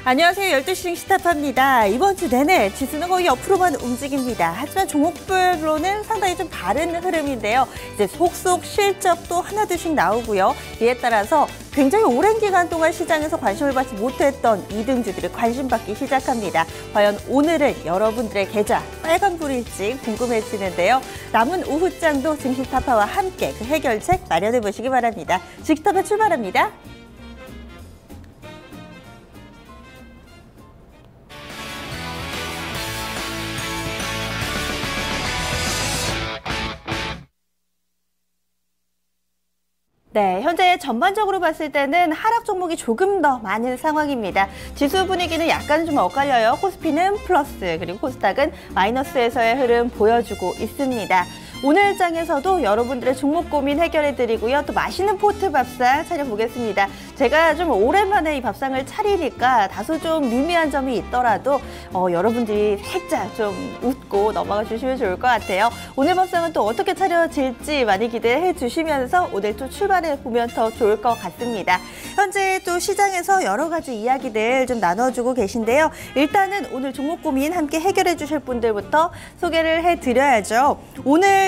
안녕하세요. 12시 시타파입니다. 이번 주 내내 지수는 거의 옆으로만 움직입니다. 하지만 종목별로는 상당히 좀 다른 흐름인데요. 이제 속속 실적도 하나둘씩 나오고요. 이에 따라서 굉장히 오랜 기간 동안 시장에서 관심을 받지 못했던 이등주들이 관심받기 시작합니다. 과연 오늘은 여러분들의 계좌 빨간불일지 궁금해지는데요. 남은 오후장도 증시타파와 함께 그 해결책 마련해 보시기 바랍니다. 증시타파 출발합니다. 네, 현재 전반적으로 봤을 때는 하락 종목이 조금 더 많은 상황입니다. 지수 분위기는 약간 좀 엇갈려요. 코스피는 플러스, 그리고 코스닥은 마이너스에서의 흐름 보여주고 있습니다. 오늘 장에서도 여러분들의 종목 고민 해결해드리고요. 또 맛있는 포트 밥상 차려보겠습니다. 제가 좀 오랜만에 이 밥상을 차리니까 다소 좀 미미한 점이 있더라도 여러분들이 살짝 좀 웃고 넘어가 주시면 좋을 것 같아요. 오늘 밥상은 또 어떻게 차려질지 많이 기대해 주시면서 오늘 또 출발해보면 더 좋을 것 같습니다. 현재 또 시장에서 여러 가지 이야기들 좀 나눠주고 계신데요. 일단은 오늘 종목 고민 함께 해결해 주실 분들부터 소개를 해드려야죠. 오늘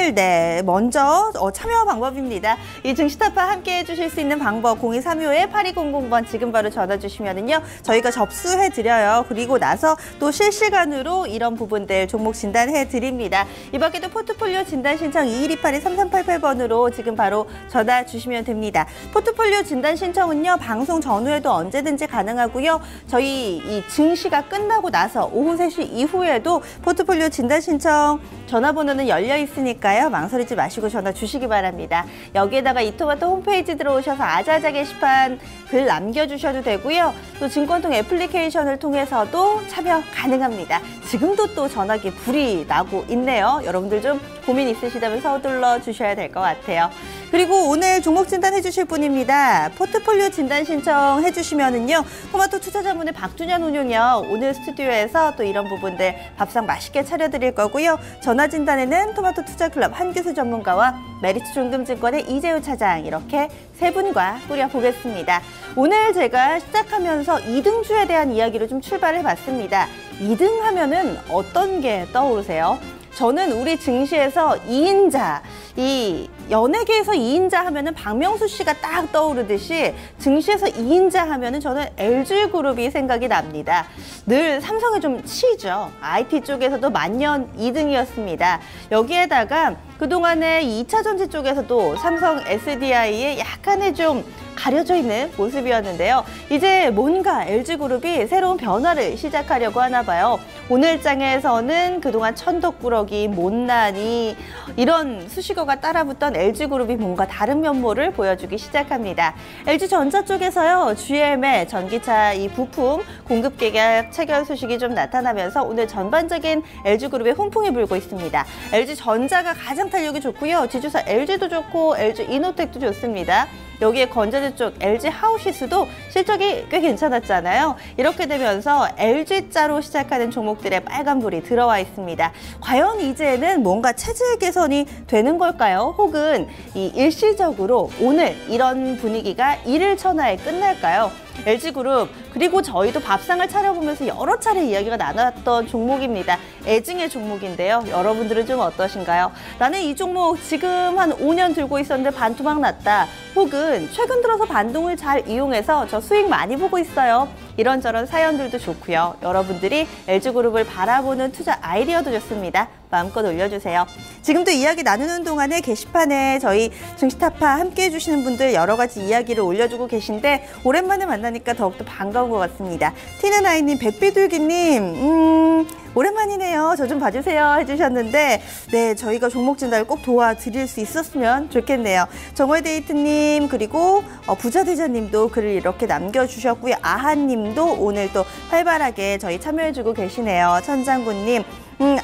먼저 참여 방법입니다. 이 증시타파 함께 해주실 수 있는 방법 0235-8200번 지금 바로 전화 주시면은요 저희가 접수해드려요. 그리고 나서 또 실시간으로 이런 부분들 종목 진단해드립니다. 이 밖에도 포트폴리오 진단 신청 2128-3388번으로 지금 바로 전화 주시면 됩니다. 포트폴리오 진단 신청은요 방송 전후에도 언제든지 가능하고요. 저희 이 증시가 끝나고 나서 오후 3시 이후에도 포트폴리오 진단 신청 전화번호는 열려 있으니까요. 망설이지 마시고 전화 주시기 바랍니다. 여기에다가 이토마토 홈페이지 들어오셔서 아자아자 게시판 글 남겨주셔도 되고요. 또 증권통 애플리케이션을 통해서도 참여 가능합니다. 지금도 또 전화기 불이 나고 있네요. 여러분들 좀 고민 있으시다면 서둘러 주셔야 될 것 같아요. 그리고 오늘 종목 진단 해주실 분입니다. 포트폴리오 진단 신청 해주시면은요. 토마토 투자자문의 박준현 운용이요. 오늘 스튜디오에서 또 이런 부분들 밥상 맛있게 차려드릴 거고요. 전화 진단에는 토마토 투자클럽 한규수 전문가와 메리츠 종금증권의 이재우 차장 이렇게 세 분과 꾸려보겠습니다. 오늘 제가 시작하면서 2등주에 대한 이야기로 좀 출발해 봤습니다. 2등 하면은 어떤 게 떠오르세요? 저는 우리 증시에서 2인자, 이 연예계에서 2인자 하면은 박명수 씨가 딱 떠오르듯이 증시에서 2인자 하면은 저는 LG그룹이 생각이 납니다. 늘 삼성에 좀 치죠. IT 쪽에서도 만년 2등이었습니다. 여기에다가 그동안에 2차 전지 쪽에서도 삼성 SDI에 약간의 좀 가려져 있는 모습이었는데요. 이제 뭔가 LG그룹이 새로운 변화를 시작하려고 하나 봐요. 오늘 장에서는 그동안 천덕꾸러기, 못난이 이런 수식어가 따라붙던 LG그룹이 뭔가 다른 면모를 보여주기 시작합니다. LG전자 쪽에서요. GM의 전기차 이 부품 공급 계약 체결 소식이 좀 나타나면서 오늘 전반적인 LG그룹의 훈풍이 불고 있습니다. LG전자가 가장 탄력이 좋고요. 지주사 LG도 좋고 LG이노텍도 좋습니다. 여기에 건전지 쪽 LG하우시스도 실적이 꽤 괜찮았잖아요. 이렇게 되면서 LG자로 시작하는 종목들의 빨간불이 들어와 있습니다. 과연 이제는 뭔가 체질 개선이 되는 걸까요? 혹은 이 일시적으로 오늘 이런 분위기가 일일천하에 끝날까요? LG그룹 그리고 저희도 밥상을 차려보면서 여러 차례 이야기가 나눴던 종목입니다. 애증의 종목인데요. 여러분들은 좀 어떠신가요? 나는 이 종목 지금 한 5년 들고 있었는데 반토막 났다. 혹은 최근 들어서 반동을 잘 이용해서 저 수익 많이 보고 있어요. 이런저런 사연들도 좋고요. 여러분들이 LG그룹을 바라보는 투자 아이디어도 좋습니다. 마음껏 올려주세요. 지금도 이야기 나누는 동안에 게시판에 저희 증시타파 함께 해주시는 분들 여러 가지 이야기를 올려주고 계신데 오랜만에 만나니까 더욱더 반가운 것 같습니다. 티는아이님, 백비둘기님 오랜만이네요. 저 좀 봐주세요 해주셨는데 네 저희가 종목 진단을 꼭 도와드릴 수 있었으면 좋겠네요. 정월데이트님 그리고 부자대자님도 글을 이렇게 남겨주셨고요. 아하님도 오늘 또 활발하게 저희 참여해주고 계시네요. 천장군님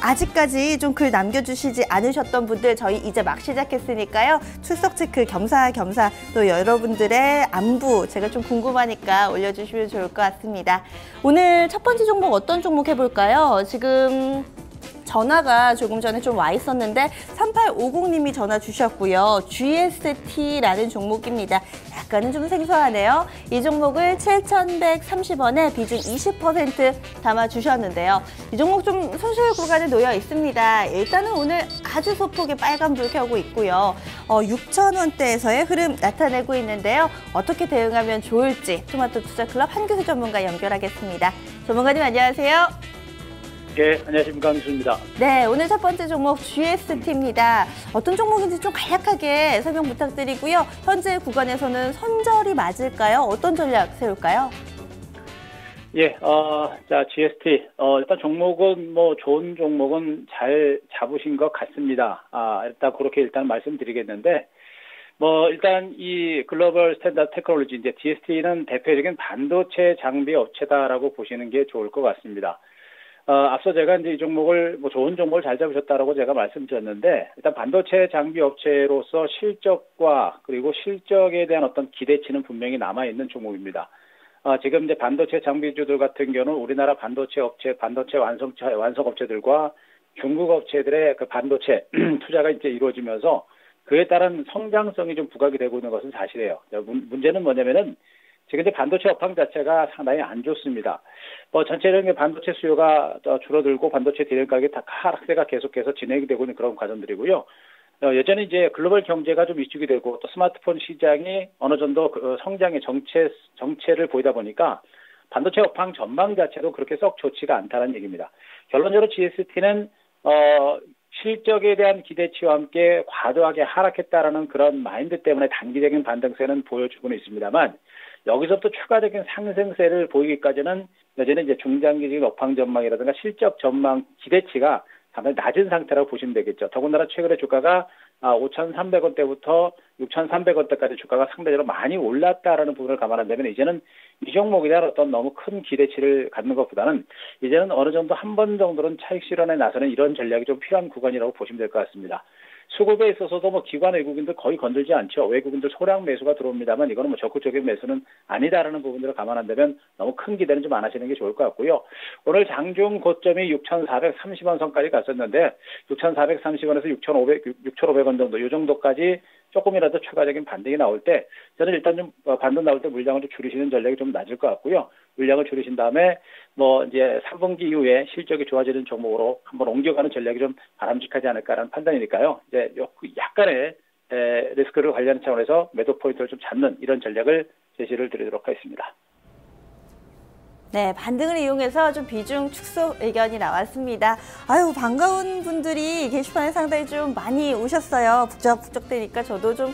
아직까지 좀 글 남겨주시지 않으셨던 분들 저희 이제 막 시작했으니까요. 출석 체크 겸사겸사 또 여러분들의 안부 제가 좀 궁금하니까 올려주시면 좋을 것 같습니다. 오늘 첫 번째 종목 어떤 종목 해볼까요? 지금 전화가 조금 전에 좀 와 있었는데 3850님이 전화 주셨고요. GST라는 종목입니다. 약간은 좀 생소하네요. 이 종목을 7,130원에 비중 20% 담아주셨는데요. 이 종목 좀 손실 구간에 놓여 있습니다. 일단은 오늘 아주 소폭의 빨간불 켜고 있고요. 6,000원대에서의 흐름 나타내고 있는데요. 어떻게 대응하면 좋을지 토마토 투자클럽 한규수 전문가 연결하겠습니다. 전문가님 안녕하세요. 네, 안녕하십니까. 한규수입니다. 네, 오늘 첫 번째 종목 GST입니다. 어떤 종목인지 좀 간략하게 설명 부탁드리고요. 현재 구간에서는 선절이 맞을까요? 어떤 전략 세울까요? 예, 자, GST. 일단 종목은 좋은 종목은 잘 잡으신 것 같습니다. 일단 그렇게 일단 말씀드리겠는데, 일단 이 글로벌 스탠다드 테크놀로지, 이제 GST는 대표적인 반도체 장비 업체다라고 보시는 게 좋을 것 같습니다. 앞서 제가 이제 이 종목을 좋은 종목을 잘 잡으셨다라고 제가 말씀드렸는데, 일단 반도체 장비 업체로서 실적과 그리고 실적에 대한 어떤 기대치는 분명히 남아있는 종목입니다. 지금 이제 반도체 장비주들 같은 경우는 우리나라 반도체 업체, 반도체 완성 업체들과 중국 업체들의 그 반도체 투자가 이제 이루어지면서 그에 따른 성장성이 좀 부각이 되고 있는 것은 사실이에요. 문제는 뭐냐면은 지금 이제 반도체 업황 자체가 상당히 안 좋습니다. 전체적인 반도체 수요가 줄어들고 반도체 디램 가격이 다 하락세가 계속해서 진행이 되고 있는 그런 과정들이고요. 여전히 이제 글로벌 경제가 좀 위축이 되고 또 스마트폰 시장이 어느 정도 성장의 정체를 보이다 보니까 반도체 업황 전망 자체도 그렇게 썩 좋지가 않다는 얘기입니다. 결론적으로 GST는 실적에 대한 기대치와 함께 과도하게 하락했다라는 그런 마인드 때문에 단기적인 반등세는 보여주고는 있습니다만 여기서부터 추가적인 상승세를 보이기까지는 여전히 이제 중장기적인 업황 전망이라든가 실적 전망 기대치가 상당히 낮은 상태라고 보시면 되겠죠. 더군다나 최근에 주가가 5,300원대부터 6,300원대까지 주가가 상대적으로 많이 올랐다라는 부분을 감안한다면 이제는 이 종목에 대한 어떤 너무 큰 기대치를 갖는 것보다는 이제는 어느 정도 한 번 정도는 차익 실현에 나서는 이런 전략이 좀 필요한 구간이라고 보시면 될 것 같습니다. 수급에 있어서도 기관 외국인들 거의 건들지 않죠. 외국인들 소량 매수가 들어옵니다만 이거는 적극적인 매수는 아니다라는 부분들을 감안한다면 너무 큰 기대는 좀 안 하시는 게 좋을 것 같고요. 오늘 장중 고점이 6,430원 선까지 갔었는데 6,430원에서 6,500원 정도 이 정도까지 조금이라도 추가적인 반등이 나올 때 저는 일단 좀 반등 나올 때 물량을 좀 줄이시는 전략이 좀 낮을 것 같고요. 물량을 줄이신 다음에 이제 3분기 이후에 실적이 좋아지는 종목으로 한번 옮겨가는 전략이 좀 바람직하지 않을까라는 판단이니까요. 이제 약간의 리스크를 관리하는 차원에서 매도 포인트를 좀 잡는 이런 전략을 제시를 드리도록 하겠습니다. 네, 반등을 이용해서 좀 비중 축소 의견이 나왔습니다. 아유, 반가운 분들이 게시판에 상당히 좀 많이 오셨어요. 북적북적 되니까 저도 좀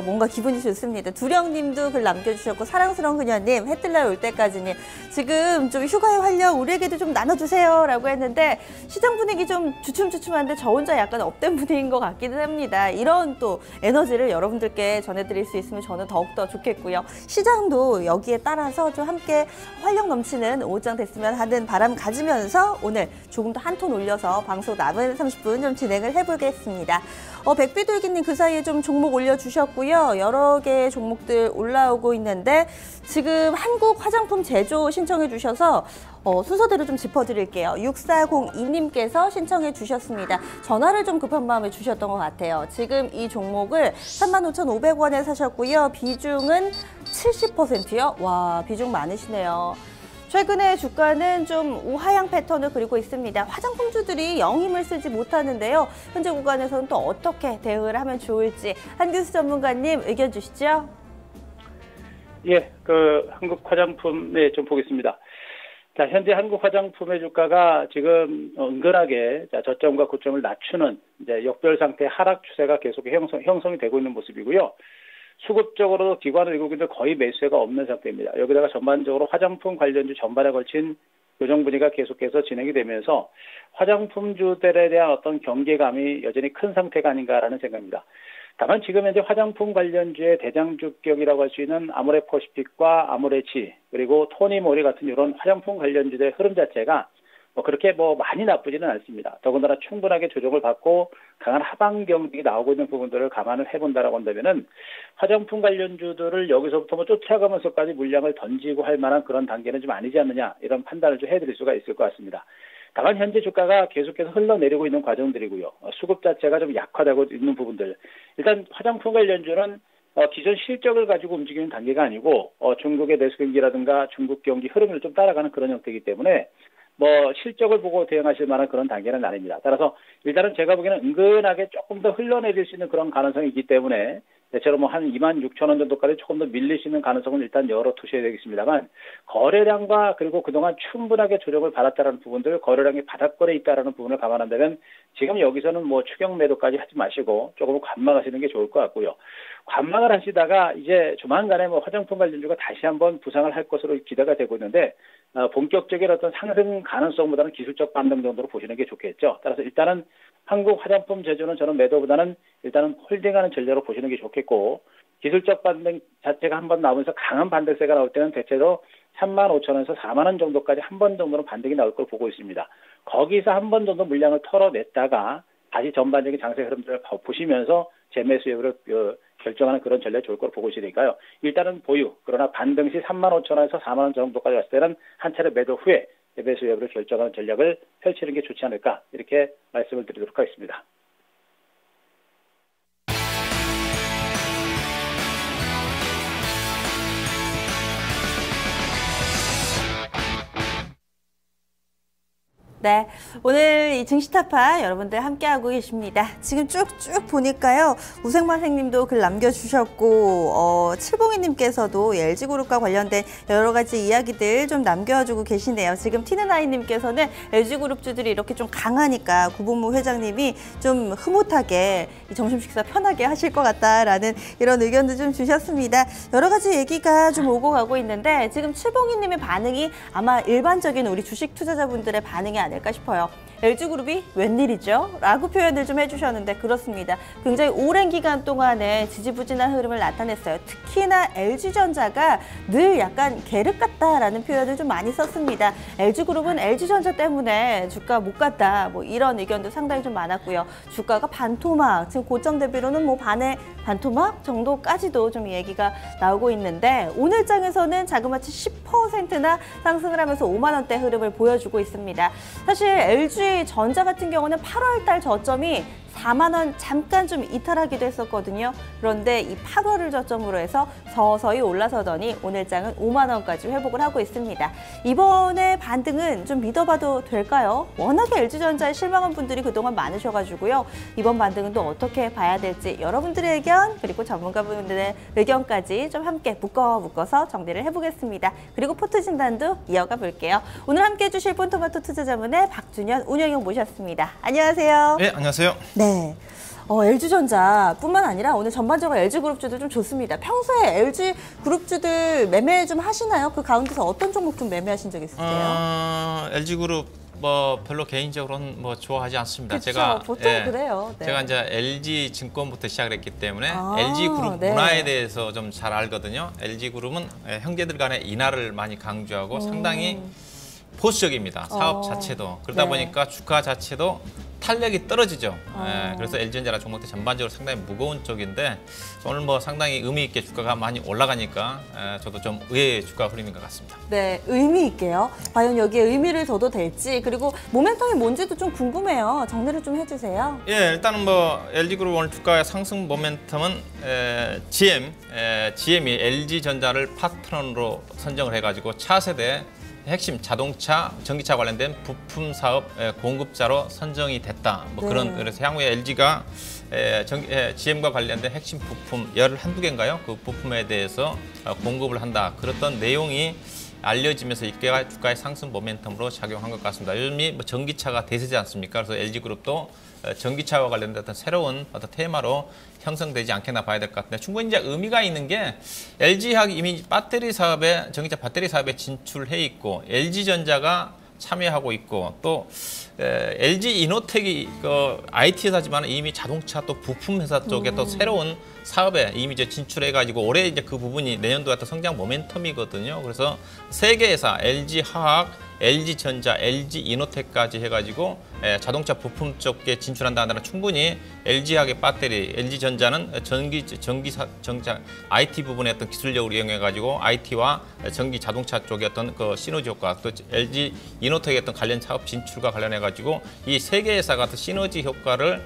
뭔가 기분이 좋습니다. 두령님도 글 남겨주셨고 사랑스러운 그녀님, 해뜰날 올 때까지님 지금 좀 휴가의 활력 우리에게도 좀 나눠주세요 라고 했는데 시장 분위기 좀 주춤주춤한데 저 혼자 약간 업된 분위기인 것 같기는 합니다. 이런 또 에너지를 여러분들께 전해드릴 수 있으면 저는 더욱더 좋겠고요. 시장도 여기에 따라서 좀 함께 활력 넘치는 오후장 됐으면 하는 바람 가지면서 오늘 조금 더 한 톤 올려서 방송 남은 30분 좀 진행을 해보겠습니다. 백비둘기님 그 사이에 좀 종목 올려주셨고요. 여러 개의 종목들 올라오고 있는데 지금 한국 화장품 제조 신청해 주셔서 순서대로 좀 짚어드릴게요. 6402님께서 신청해 주셨습니다. 전화를 좀 급한 마음에 주셨던 것 같아요. 지금 이 종목을 35,500원에 사셨고요. 비중은 70%요. 와, 비중 많으시네요. 최근에 주가는 좀 우하향 패턴을 그리고 있습니다. 화장품주들이 영힘을 쓰지 못하는데요. 현재 구간에서는 또 어떻게 대응을 하면 좋을지 한규수 전문가님 의견 주시죠. 예, 한국 화장품 좀 보겠습니다. 자, 현재 한국 화장품의 주가가 지금 은근하게 저점과 고점을 낮추는 이제 역별 상태 하락 추세가 계속 형성이 되고 있는 모습이고요. 수급적으로도 기관 외국인들 거의 매수세가 없는 상태입니다. 여기다가 전반적으로 화장품 관련주 전반에 걸친 교정 분위기가 계속해서 진행이 되면서 화장품주들에 대한 어떤 경계감이 여전히 큰 상태가 아닌가라는 생각입니다. 다만 지금 현재 화장품 관련주의 대장주격이라고 할 수 있는 아모레퍼시픽과 아모레치 그리고 토니모리 같은 이런 화장품 관련주의 흐름 자체가 그렇게 많이 나쁘지는 않습니다. 더군다나 충분하게 조정을 받고 강한 하방 경직이 나오고 있는 부분들을 감안을 해본다라고 한다면은 화장품 관련주들을 여기서부터 쫓아가면서까지 물량을 던지고 할 만한 그런 단계는 좀 아니지 않느냐 이런 판단을 좀 해드릴 수가 있을 것 같습니다. 다만 현재 주가가 계속해서 흘러내리고 있는 과정들이고요. 수급 자체가 좀 약화되고 있는 부분들. 일단 화장품 관련주는 기존 실적을 가지고 움직이는 단계가 아니고 중국의 내수 경기라든가 중국 경기 흐름을 좀 따라가는 그런 형태이기 때문에 실적을 보고 대응하실 만한 그런 단계는 아닙니다. 따라서 일단은 제가 보기에는 은근하게 조금 더 흘러내릴 수 있는 그런 가능성이 있기 때문에 대체로 한 26,000원 정도까지 조금 더 밀릴 수 있는 가능성은 일단 열어두셔야 되겠습니다만 거래량과 그리고 그동안 충분하게 조정을 받았다는 부분들, 거래량이 바닥권에 있다는 부분을 감안한다면 지금 여기서는 추격 매도까지 하지 마시고 조금 관망하시는 게 좋을 것 같고요. 관망을 하시다가 이제 조만간에 화장품 관련주가 다시 한번 부상을 할 것으로 기대가 되고 있는데 본격적인 어떤 상승 가능성보다는 기술적 반등 정도로 보시는 게 좋겠죠. 따라서 일단은 한국 화장품 제조는 저는 매도보다는 일단은 홀딩하는 전략으로 보시는 게 좋겠고 기술적 반등 자체가 한번 나오면서 강한 반등세가 나올 때는 대체로 35,000원에서 4만 원 정도까지 한 번 정도는 반등이 나올 걸 보고 있습니다. 거기서 한 번 정도 물량을 털어냈다가 다시 전반적인 장세 흐름들을 보시면서 재매수 여부를 결정하는 그런 전략이 좋을 거로 보고 있으니까요. 일단은 보유. 그러나 반등 시 35,000원에서 4만 원 정도까지 왔을 때는 한 차례 매도 후에 재매수 여부를 결정하는 전략을 펼치는 게 좋지 않을까 이렇게 말씀을 드리도록 하겠습니다. 네, 오늘 이 증시타파 여러분들 함께하고 계십니다. 지금 쭉쭉 보니까요. 우생만생님도 글 남겨주셨고 칠봉이님께서도 LG그룹과 관련된 여러 가지 이야기들 좀 남겨주고 계시네요. 지금 티는아이님께서는 LG그룹주들이 이렇게 좀 강하니까 구본무 회장님이 좀 흐뭇하게 점심 식사 편하게 하실 것 같다라는 이런 의견도 좀 주셨습니다. 여러 가지 얘기가 좀 오고 가고 있는데 지금 칠봉이님의 반응이 아마 일반적인 우리 주식 투자자분들의 반응이 아닐까 싶어요. LG그룹이 웬일이죠? 라고 표현을 좀 해주셨는데 그렇습니다. 굉장히 오랜 기간 동안에 지지부진한 흐름을 나타냈어요. 특히나 LG전자가 늘 약간 계륵 같다라는 표현을 좀 많이 썼습니다. LG그룹은 LG전자 때문에 주가 못 갔다. 이런 의견도 상당히 좀 많았고요. 주가가 반토막, 지금 고점 대비로는 반의 반토막 정도까지도 좀 얘기가 나오고 있는데 오늘장에서는 자그마치 10%나 상승을 하면서 5만 원대 흐름을 보여주고 있습니다. 사실 LG전자 같은 경우는 8월 달 저점이 4만 원 잠깐 좀 이탈하기도 했었거든요. 그런데 이 8월을 저점으로 해서 서서히 올라서더니 오늘장은 5만 원까지 회복을 하고 있습니다. 이번에 반등은 좀 믿어봐도 될까요? 워낙에 LG전자에 실망한 분들이 그동안 많으셔가지고요. 이번 반등은 또 어떻게 봐야 될지 여러분들의 의견 그리고 전문가분들의 의견까지 좀 함께 묶어서 정리를 해보겠습니다. 그리고 포트 진단도 이어가 볼게요. 오늘 함께 해주실 본토마토 투자자문의 박준현 운영위원 모셨습니다. 안녕하세요. 네, 안녕하세요. 네. LG전자뿐만 아니라 오늘 전반적으로 LG그룹주들 좀 좋습니다. 평소에 LG그룹주들 매매 좀 하시나요? 그 가운데서 어떤 종목 좀 매매하신 적 있으세요? LG그룹 별로 개인적으로는 좋아하지 않습니다. 그쵸, 제가 보통 그래요. 네. 제가 이제 LG증권부터 시작을 했기 때문에 LG그룹 네. 문화에 대해서 좀 잘 알거든요. LG그룹은 형제들 간의 인하를 많이 강조하고 상당히 보수적입니다. 사업 자체도. 그러다 네. 보니까 주가 자체도 탄력이 떨어지죠. 그래서 LG전자 종목들 전반적으로 상당히 무거운 쪽인데 오늘 상당히 의미 있게 주가가 많이 올라가니까 저도 좀 의외의 주가 흐름인 것 같습니다. 네, 의미 있게요. 과연 여기에 의미를 둬도 될지 그리고 모멘텀이 뭔지도 좀 궁금해요. 정리를 좀 해주세요. 예, 일단은 LG그룹 오늘 주가의 상승 모멘텀은 GM이 LG전자를 파트너로 선정을 해가지고 차세대 핵심 자동차, 전기차 관련된 부품 사업 공급자로 선정이 됐다. 네. 그래서 향후에 LG가 GM과 관련된 핵심 부품 11~12개인가요? 그 부품에 대해서 공급을 한다. 그랬던 내용이 알려지면서 이게 주가의 상승 모멘텀으로 작용한 것 같습니다. 요즘이 전기차가 대세지 않습니까? 그래서 LG그룹도 전기차와 관련된 어떤 새로운 테마로 형성되지 않겠나 봐야 될 것 같은데 충분히 이제 의미가 있는 게 LG화학이 이미 전기차 배터리 사업에 진출해 있고 LG전자가 참여하고 있고 또 LG이노텍이 IT 회사지만 이미 자동차 또 부품 회사 쪽에 또 새로운 사업에 이미 이제 진출해가지고 올해 이제 그 부분이 내년도에 또 성장 모멘텀이거든요. 그래서 세 개 회사 LG화학, LG전자, LG이노텍까지 해가지고 자동차 부품 쪽에 진출한다는 충분히 LG하게 배터리, LG전자는 전자 IT 부분의 어떤 기술력을 이용해가지고 IT와 전기 자동차 쪽의 어떤 그 시너지 효과, 또 LG이노텍의 어떤 관련 사업 진출과 관련해가지고 이 세 개 회사가 어떤 시너지 효과를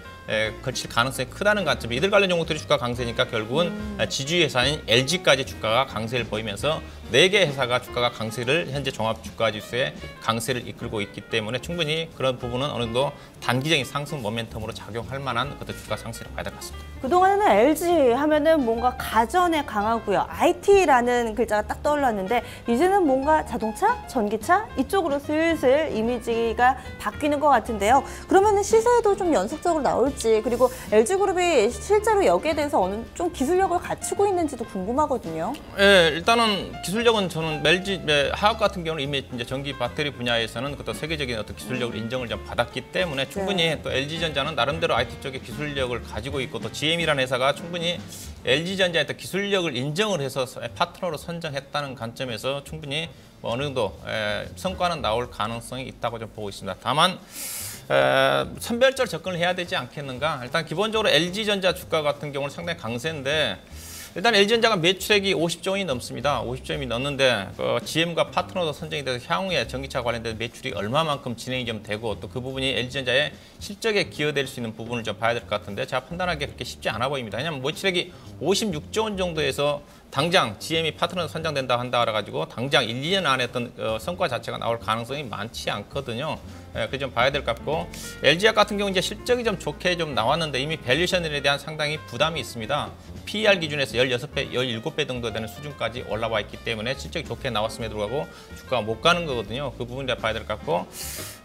거칠 가능성이 크다는 관점이 이들 관련 종목들이 주가 강세니까 결국은 지주의 회사인 LG까지 주가가 강세를 보이면서 4개 회사가 주가가 강세를 현재 종합 주가 지수의 강세를 이끌고 있기 때문에 충분히 그런 부분은 어느 정도 단기적인 상승 모멘텀으로 작용할 만한 그런 주가 상승을 봐야 될 것 같습니다. 그동안에는 LG 하면은 뭔가 가전에 강하고요. IT라는 글자가 딱 떠올랐는데 이제는 뭔가 자동차, 전기차 이쪽으로 슬슬 이미지가 바뀌는 것 같은데요. 그러면은 시세에도 좀 연속적으로 나올지, 그리고 LG그룹이 실제로 여기에 대해서 어느 좀 기술력을 갖추고 있는지도 궁금하거든요. 예, 일단은 기술력은 저는 LG 화학 같은 경우는 이미 이제 전기 배터리 분야에서는 어떤 세계적인 어떤 기술력을 인정을 좀 받았기 때문에 충분히 또 LG전자는 나름대로 IT 쪽의 기술력을 가지고 있고 또 GM이라는 회사가 충분히 LG전자의 또 기술력을 인정을 해서 파트너로 선정했다는 관점에서 충분히 어느 정도 성과는 나올 가능성이 있다고 좀 보고 있습니다. 다만 선별적으로 접근을 해야 되지 않겠는가. 일단 기본적으로 LG전자 주가 같은 경우는 상당히 강세인데 일단 LG전자가 매출액이 50조 원이 넘습니다. 50조 원이 넘는데 GM과 파트너도 선정이 돼서 향후에 전기차 관련된 매출이 얼마만큼 진행이 좀 되고 또 그 부분이 LG전자의 실적에 기여될 수 있는 부분을 좀 봐야 될 것 같은데 제가 판단하기 그렇게 쉽지 않아 보입니다. 왜냐하면 매출액이 56조 원 정도에서 당장 GM이 파트너 선정된다 한다 그래가지고 당장 1, 2년 안에 어떤 성과 자체가 나올 가능성이 많지 않거든요. 그래서 좀 봐야 될 것 같고 LG화학 같은 경우 이제 실적이 좀 좋게 좀 나왔는데 이미 밸류션에 대한 상당히 부담이 있습니다. PER 기준에서 16배, 17배 정도 되는 수준까지 올라와 있기 때문에 실적이 좋게 나왔음에도 불구하고 주가가 못 가는 거거든요. 그 부분을 봐야 될 것 같고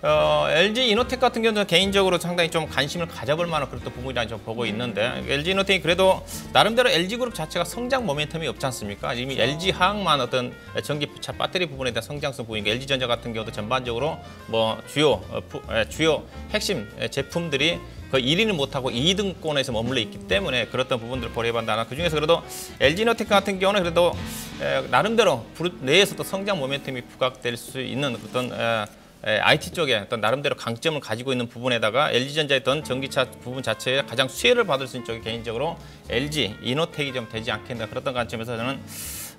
LG이노텍 같은 경우는 개인적으로 상당히 좀 관심을 가져볼 만한 그런 부분이라 좀 보고 있는데 LG이노텍이 그래도 나름대로 LG그룹 자체가 성장 모멘텀이 없지 않습니까? 이미 LG화학만 어떤 전기차 배터리 부분에 대한 성장성 보이니까 LG전자 같은 경우도 전반적으로 뭐 주요 핵심 제품들이 거의 1위는 못하고 2등권에서 머물러 있기 때문에 그렇던 부분들을 고려해본다면 그중에서 그래도 LG이노텍 같은 경우는 그래도 나름대로 내에서도 성장 모멘텀이 부각될 수 있는 어떤 IT 쪽에 어떤 나름대로 강점을 가지고 있는 부분에다가 LG전자의 어떤 전기차 부분 자체에 가장 수혜를 받을 수 있는 쪽이 개인적으로 LG이노텍이 좀 되지 않겠나 그랬던 관점에서 저는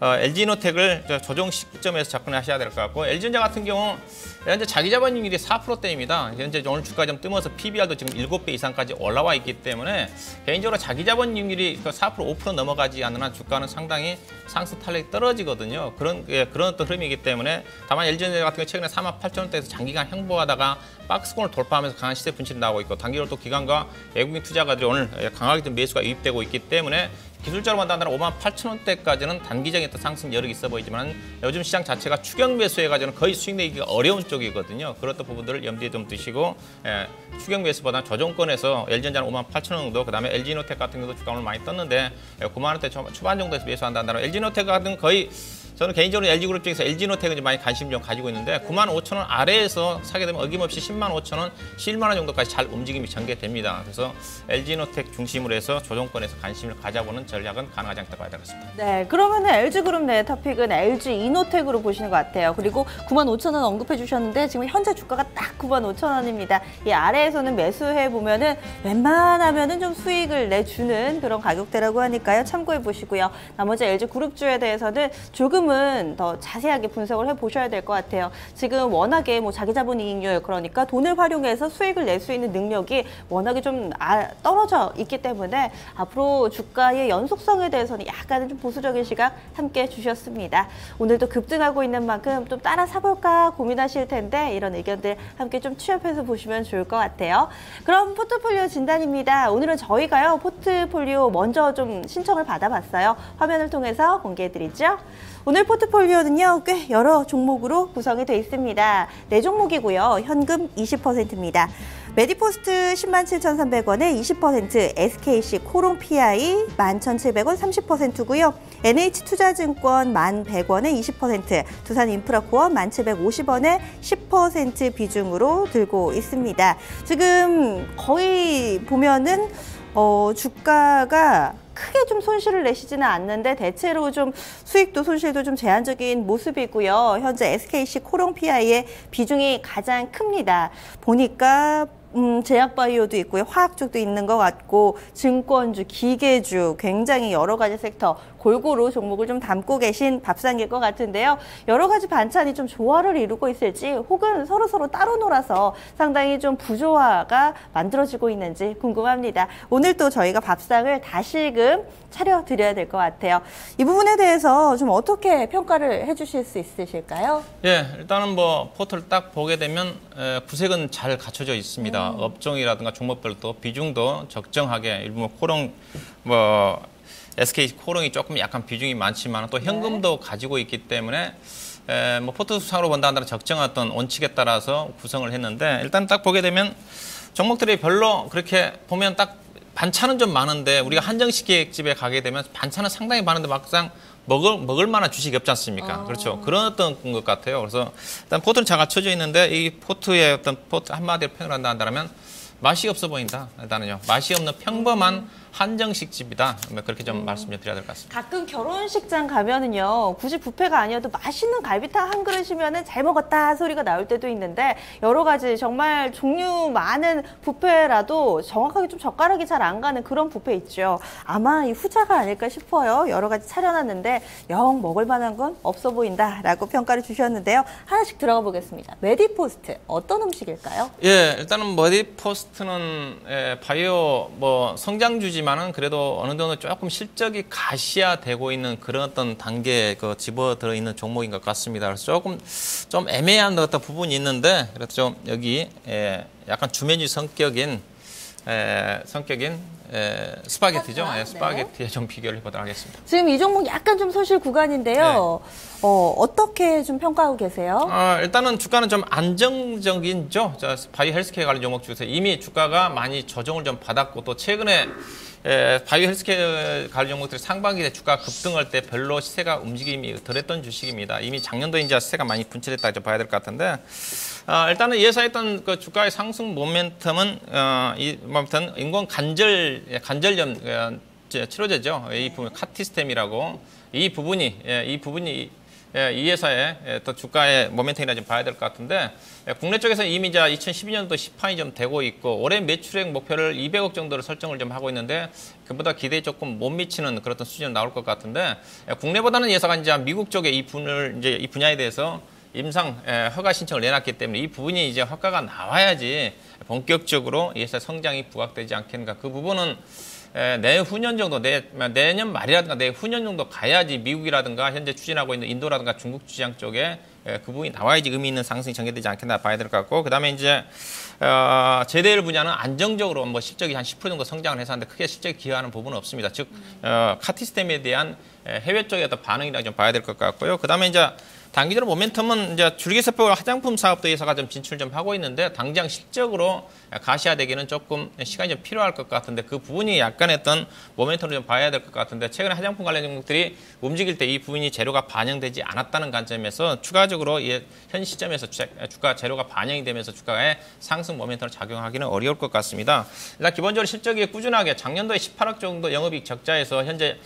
LG이노텍을 조정 시점에서 접근하셔야 될 것 같고 LG전자 같은 경우 현재 자기자본이익률이 4%대입니다. 현재 오늘 주가 좀 뜨면서 PBR도 지금 7배 이상까지 올라와 있기 때문에 개인적으로 자기자본이익률이 4%, 5% 넘어가지 않는 한 주가는 상당히 상승 탄력이 떨어지거든요. 그런 어떤 흐름이기 때문에 다만 LG전자 같은 경우 최근에 48,000원대에서 장기간 행보하다가 박스권을 돌파하면서 강한 시세 분출이 나오고 있고 단기로 또 기관과 외국인 투자가들이 오늘 강하게 좀 매수가 유입되고 있기 때문에 기술적으로 판단하면 58,000원대까지는 단기적인 상승 여력이 있어 보이지만 요즘 시장 자체가 추격 매수해가지고는 거의 수익 내기가 어려운 쪽이거든요. 그런 부분들을 염두에 좀 두시고 추격 매수보다 조정권에서 LG전자는 58,000원 정도, 그다음에 LG이노텍 같은 경우도 주가 오늘 많이 떴는데 9만 원대 초반 정도에서 매수한다면 LG이노텍 같은 거의 저는 개인적으로 LG그룹 쪽에서 LG이노텍은 많이 관심 좀 가지고 있는데 95,000원 아래에서 사게 되면 어김없이 105,000원, 11만 원 정도까지 잘 움직임이 전개됩니다. 그래서 LG이노텍 중심으로 해서 조정권에서 관심을 가져보는 전략은 가능하지 않다고 봐야 되겠습니다. 네, 그러면 LG그룹 내 토픽은 LG이노텍으로 보시는 것 같아요. 그리고 95,000원 언급해 주셨는데 지금 현재 주가가 딱 95,000원입니다. 이 아래에서는 매수해 보면은 웬만하면은 좀 수익을 내주는 그런 가격대라고 하니까요. 참고해 보시고요. 나머지 LG그룹주에 대해서는 조금은 더 자세하게 분석을 해보셔야 될 것 같아요. 지금 워낙에 뭐 자기자본이익률, 그러니까 돈을 활용해서 수익을 낼 수 있는 능력이 워낙에 좀 떨어져 있기 때문에 앞으로 주가의 연속성에 대해서는 약간은 좀 보수적인 시각 함께 주셨습니다. 오늘도 급등하고 있는 만큼 좀 따라 사볼까 고민하실 텐데 이런 의견들 함께 좀 취합해서 보시면 좋을 것 같아요. 그럼 포트폴리오 진단입니다. 오늘은 저희가요 포트폴리오 먼저 좀 신청을 받아봤어요. 화면을 통해서 공개해드리죠. 오늘 포트폴리오는요, 꽤 여러 종목으로 구성이 되어 있습니다. 4종목이고요. 현금 20%입니다. 메디포스트 107,300원에 20%, SKC 코롱 PI 11,700원 30%고요. NH투자증권 1,100원에 20%, 두산인프라코어 1,750원에 10% 비중으로 들고 있습니다. 지금 거의 보면은 주가가 크게 좀 손실을 내시지는 않는데 대체로 좀 수익도 손실도 좀 제한적인 모습이고요. 현재 SKC 코롱 PI의 비중이 가장 큽니다. 보니까 제약바이오도 있고요. 화학 쪽도 있는 것 같고 증권주, 기계주 굉장히 여러 가지 섹터 골고루 종목을 좀 담고 계신 밥상일 것 같은데요. 여러 가지 반찬이 좀 조화를 이루고 있을지 혹은 서로서로 따로 놀아서 상당히 좀 부조화가 만들어지고 있는지 궁금합니다. 오늘 또 저희가 밥상을 다시금 차려드려야 될 것 같아요. 이 부분에 대해서 좀 어떻게 평가를 해주실 수 있으실까요? 예, 일단은 뭐 포트를 딱 보게 되면 구색은 잘 갖춰져 있습니다. 업종이라든가 종목별도 비중도 적정하게 일부 코롱 SK 코롱이 조금 약간 비중이 많지만 또 현금도 가지고 있기 때문에 뭐 포트 수상으로 본다는 적정한 어떤 원칙에 따라서 구성을 했는데 일단 딱 보게 되면 종목들이 별로 그렇게 보면 딱 반찬은 좀 많은데 우리가 한정식 계획집에 가게 되면 반찬은 상당히 많은데 막상 먹을 만한 주식이 없지 않습니까? 그렇죠. 그런 어떤 것 같아요. 그래서 일단 포트는 잘 갖춰져 있는데 이 포트의 어떤 포트 한마디로 표현을 한다면 맛이 없어 보인다. 일단은요. 맛이 없는 평범한 한정식 집이다. 그렇게 좀 말씀을 드려야 될 것 같습니다. 가끔 결혼식장 가면은요, 굳이 뷔페가 아니어도 맛있는 갈비탕 한 그릇이면은 잘 먹었다 소리가 나올 때도 있는데 여러 가지 정말 종류 많은 뷔페라도 정확하게 좀 젓가락이 잘 안 가는 그런 뷔페 있죠. 아마 이 후자가 아닐까 싶어요. 여러 가지 차려놨는데 영 먹을 만한 건 없어 보인다라고 평가를 주셨는데요. 하나씩 들어가 보겠습니다. 메디포스트 어떤 음식일까요? 예, 일단은 메디포스트는 바이오 성장주지. 지만은 그래도 어느 정도 조금 실적이 가시화되고 있는 그런 어떤 단계에 집어들어 있는 종목인 것 같습니다. 그래서 조금 좀 애매한 어떤 부분이 있는데 그래서 좀 여기 약간 주메뉴 성격인 스파게티죠. 네, 스파게티에 좀 비교를 해보도록 하겠습니다. 지금 이 종목 약간 좀 손실 구간인데요. 네. 어떻게 좀 평가하고 계세요? 일단은 주가는 좀 안정적인죠. 바이오 헬스케어 관련 종목 중에서 이미 주가가 많이 조정을 좀 받았고 또 최근에 바이오 헬스케어 관련 종목들이 상반기에 주가 급등할 때 별로 시세가 움직임이 덜했던 주식입니다. 이미 작년도 이제 시세가 많이 분출했다 좀 봐야 될 것 같은데 일단은 예상했던 그 주가의 상승 모멘텀은 아무튼 인공 관절염 치료제죠. 이 부분 카티스템이라고 이 부분이 이 회사의 또 주가의 모멘텀이라 좀 봐야 될 것 같은데 국내 쪽에서 이미 이제 2012년도 시판이 좀 되고 있고 올해 매출액 목표를 200억 정도로 설정을 좀 하고 있는데 그보다 기대에 조금 못 미치는 그런 수준이 나올 것 같은데 국내보다는 예사가 이제 미국 쪽에 이 분야에 대해서 임상 허가 신청을 내놨기 때문에 이 부분이 이제 허가가 나와야지 본격적으로 이 회사 성장이 부각되지 않겠는가. 그 부분은 내후년 정도, 내년 말이라든가 내후년 정도 가야지 미국이라든가 현재 추진하고 있는 인도라든가 중국 시장 쪽에 그 부분이 나와야지 의미 있는 상승이 전개되지 않겠나 봐야 될 것 같고, 그 다음에 이제 제대일 분야는 안정적으로 실적이 한 10% 정도 성장을 해서 하는데 크게 실적이 기여하는 부분은 없습니다. 즉 카티스템에 대한 해외 쪽의 어떤 반응이라고 좀 봐야 될 것 같고요. 그 다음에 이제 단기적으로 모멘텀은 이제 줄기세포 화장품 사업도 회사가 좀 진출 좀 하고 있는데 당장 실적으로 가시화되기는 조금 시간이 좀 필요할 것 같은데 그 부분이 약간 했던 모멘텀을 좀 봐야 될 것 같은데 최근에 화장품 관련 종목들이 움직일 때 이 부분이 재료가 반영되지 않았다는 관점에서 추가적으로 현 시점에서 주가 재료가 반영이 되면서 주가의 상승 모멘텀을 작용하기는 어려울 것 같습니다. 일단 기본적으로 실적이 꾸준하게 작년도에 18억 정도 영업이익 적자에서 현재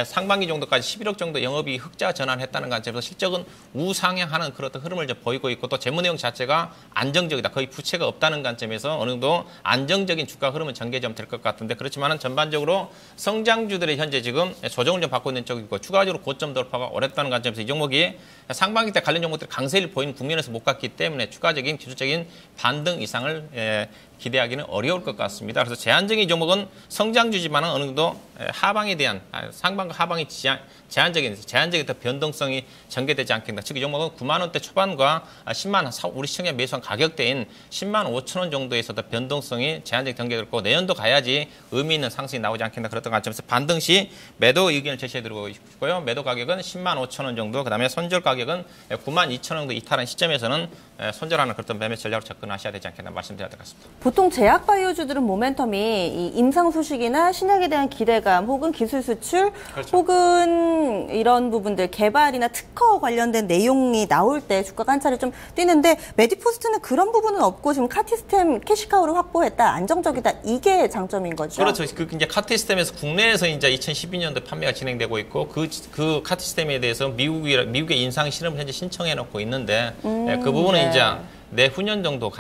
상반기 정도까지 11억 정도 영업이익 흑자 전환했다는 관점에서 실적은 우상향하는 그런 흐름을 좀 보이고 있고 또 재무 내용 자체가 안정적이다. 거의 부채가 없다는 관점에서 어느 정도 안정적인 주가 흐름은 전개 좀 될 것 같은데 그렇지만은 전반적으로 성장주들이 현재 지금 조정을 좀 받고 있는 쪽이고 추가적으로 고점 돌파가 어렵다는 관점에서 이 종목이 상반기 때 관련 종목들이 강세를 보이는 국면에서 못 갔기 때문에 추가적인 기술적인 반등 이상을 기대하기는 어려울 것 같습니다. 그래서 제한적인 종목은 성장주지만 어느 정도 하방에 대한 상방과 하방이 제한적인 변동성이 전개되지 않겠다. 즉 이 종목은 9만 원대 초반과 10만 우리 시청에 매수한 가격대인 10만 5천 원 정도에서도 변동성이 제한적인 전개되고 내년도 가야지 의미 있는 상승이 나오지 않겠나 그랬던 관점에서 반등 시 매도 의견을 제시해드리고 있고요. 매도 가격은 10만 5천 원 정도, 그다음에 손절 가격은 9만 2천 원 정도 이탈한 시점에서는 손절하는 그런 매매 전략으로 접근하셔야 되지 않겠나 말씀드려야 될 것 같습니다. 보통 제약 바이오주들은 모멘텀이 이 임상 소식이나 신약에 대한 기대감 혹은 기술 수출 그렇죠. 혹은 이런 부분들 개발이나 특허 관련된 내용이 나올 때 주가가 한 차례 좀 뛰는데 메디포스트는 그런 부분은 없고 지금 카티스템 캐시카우를 확보했다, 안정적이다, 이게 장점인 거죠. 그렇죠. 그 이제 카티스템에서 국내에서 이제 2012년도에 판매가 진행되고 있고 그 카티스템에 대해서 미국의 임상 실험을 현재 신청해 놓고 있는데 그 부분은 이제 내후년 정도,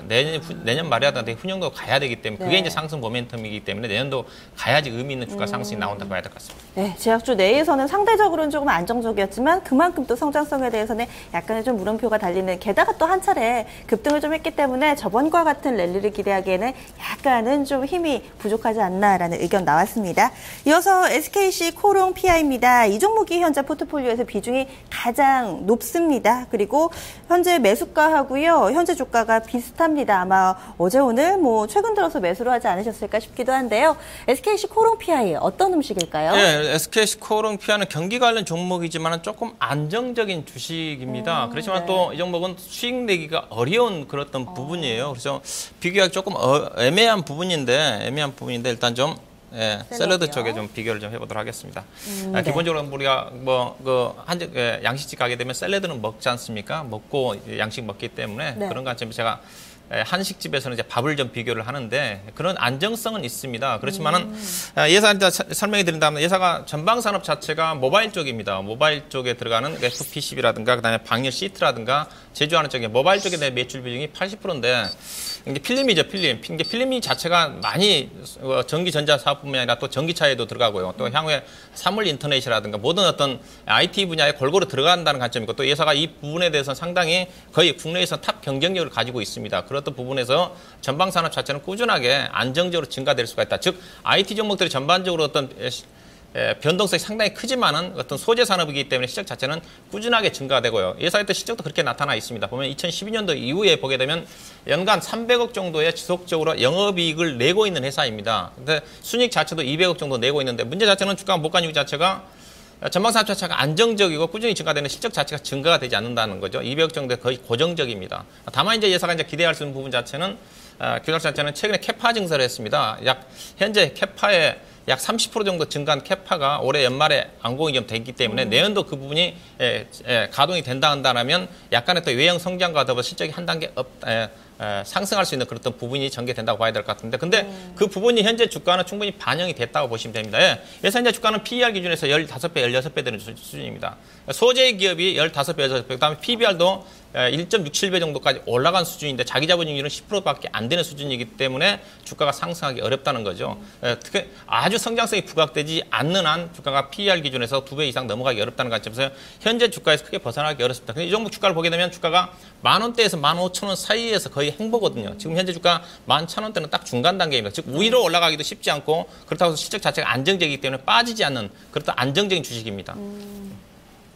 내년 말이라든가 내후년 정도 가야 되기 때문에 그게 이제 상승 모멘텀이기 때문에 내년도 가야지 의미 있는 주가 상승이 나온다고 봐야 될 것 같습니다. 네, 제약주 내에서는 상대적으로는 조금 안정적이었지만 그만큼 또 성장성에 대해서는 약간의 좀 물음표가 달리는, 게다가 또 한 차례 급등을 좀 했기 때문에 저번과 같은 랠리를 기대하기에는 약간은 좀 힘이 부족하지 않나라는 의견 나왔습니다. 이어서 SKC 코롱 PI입니다. 이 종목이 현재 포트폴리오에서 비중이 가장 높습니다. 그리고 현재 매수가하고요, 현재 주가가 비슷합니다. 아마 어제 오늘 뭐 최근 들어서 매수를 하지 않으셨을까 싶기도 한데요. SKC 코롱 PI 어떤 음식일까요? 네, SKC 코롱 PI는 경기 관련 종목이지만 조금 안정적인 주식입니다. 그렇지만 또 이 종목은 수익 내기가 어려운 그런 부분이에요. 그래서 비교하기 조금 애매한 부분인데 일단 좀 샐러드 쪽에 좀 비교를 좀 해보도록 하겠습니다. 기본적으로 우리가 양식집 가게 되면 샐러드는 먹지 않습니까? 먹고 양식 먹기 때문에 그런 관점에서 제가 한식집에서는 이제 밥을 좀 비교를 하는데 그런 안정성은 있습니다. 그렇지만은 예사 설명해 드린다면 예사가 전방산업 자체가 모바일 쪽입니다. 모바일 쪽에 들어가는 FPCB라든가 그다음에 방열 시트라든가 제조하는 쪽에 모바일 쪽에 대한 매출 비중이 80%인데 이게 필름이죠, 필름. 이게 필름이 자체가 많이 전기 전자 사업뿐만 아니라 또 전기차에도 들어가고요. 또 향후에 사물 인터넷이라든가 모든 어떤 IT 분야에 골고루 들어간다는 관점이고 또 예사가 이 부분에 대해서 상당히 거의 국내에서 탑 경쟁력을 가지고 있습니다. 그런 부분에서 전방 산업 자체는 꾸준하게 안정적으로 증가될 수가 있다. 즉 IT 종목들이 전반적으로 어떤 변동성이 상당히 크지만은 어떤 소재 산업이기 때문에 실적 자체는 꾸준하게 증가되고요. 예사할 때 실적도 그렇게 나타나 있습니다. 보면 2012년도 이후에 보게 되면 연간 300억 정도의 지속적으로 영업이익을 내고 있는 회사입니다. 근데 순이익 자체도 200억 정도 내고 있는데 문제 자체는 주가 목간이익 자체가 전방산업 자체가 안정적이고 꾸준히 증가되는 실적 자체가 증가가 되지 않는다는 거죠. 200억 정도에 거의 고정적입니다. 다만 이제 예사가 이제 기대할 수 있는 부분 자체는 기술 자체는 최근에 캐파 증설을 했습니다. 현재 캐파의 약 30% 정도 증가한 캐파가 올해 연말에 완공이 좀 되기 때문에 내년도 그 부분이 가동이 된다 한다면 약간의 또 외형 성장과 더불어 실적이 한 단계 상승할 수 있는 그런 부분이 전개된다고 봐야 될 것 같은데 근데 그 부분이 현재 주가는 충분히 반영이 됐다고 보시면 됩니다. 그래서 현재 주가는 PER 기준에서 15배, 16배 되는 수준입니다. 소재 기업이 15배, 16배, 그다음에 PBR도 1.67배 정도까지 올라간 수준인데 자기 자본율은 10%밖에 안 되는 수준이기 때문에 주가가 상승하기 어렵다는 거죠. 특히 아주 성장성이 부각되지 않는 한 주가가 PER 기준에서 2배 이상 넘어가기 어렵다는 관점에서 현재 주가에서 크게 벗어나기 어렵습니다. 근데 이 종목 주가를 보게 되면 주가가 10,000원대에서 15,000원 사이에서 거의 행보거든요. 지금 현재 주가 11,000원대는 딱 중간 단계입니다. 즉 위로 올라가기도 쉽지 않고 그렇다고 해서 실적 자체가 안정적이기 때문에 빠지지 않는 그렇다 안정적인 주식입니다.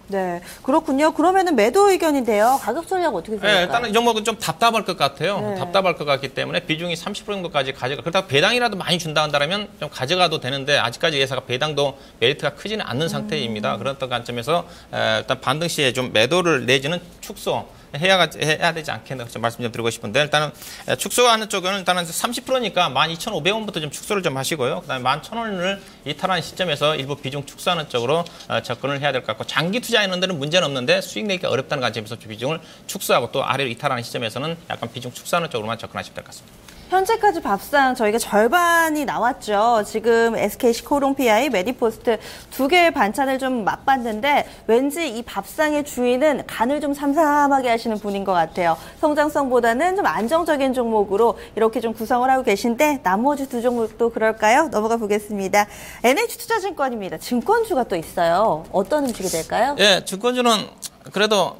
네, 그렇군요. 그러면은 매도 의견인데요. 가격 전략 어떻게 생각할까요? 일단은 이 종목은 좀 답답할 것 같아요. 네. 답답할 것 같기 때문에 비중이 30% 정도까지 가져가. 그렇다고 배당이라도 많이 준다 한다면 좀 가져가도 되는데 아직까지 예사가 배당도 메리트가 크지는 않는 상태입니다. 그런 관점에서 일단 반등 시에 좀 매도를 내지는 축소. 해야 되지 않겠나 말씀 좀 드리고 싶은데 일단은 축소하는 쪽은 일단은 30%니까 12,500원부터 좀 축소를 좀 하시고요. 그다음에 11,000원을 이탈하는 시점에서 일부 비중 축소하는 쪽으로 접근을 해야 될 것 같고 장기 투자하는 데는 문제는 없는데 수익 내기가 어렵다는 관점에서 비중을 축소하고 또 아래로 이탈하는 시점에서는 약간 비중 축소하는 쪽으로만 접근하시면 될 것 같습니다. 현재까지 밥상 저희가 절반이 나왔죠. 지금 SKC 코롱 PI, 메디포스트 두 개의 반찬을 좀 맛봤는데 왠지 이 밥상의 주인은 간을 좀 삼삼하게 하시는 분인 것 같아요. 성장성보다는 좀 안정적인 종목으로 이렇게 좀 구성을 하고 계신데 나머지 두 종목도 그럴까요? 넘어가 보겠습니다. NH투자증권입니다. 증권주가 또 있어요. 어떤 음식이 될까요? 예, 증권주는 그래도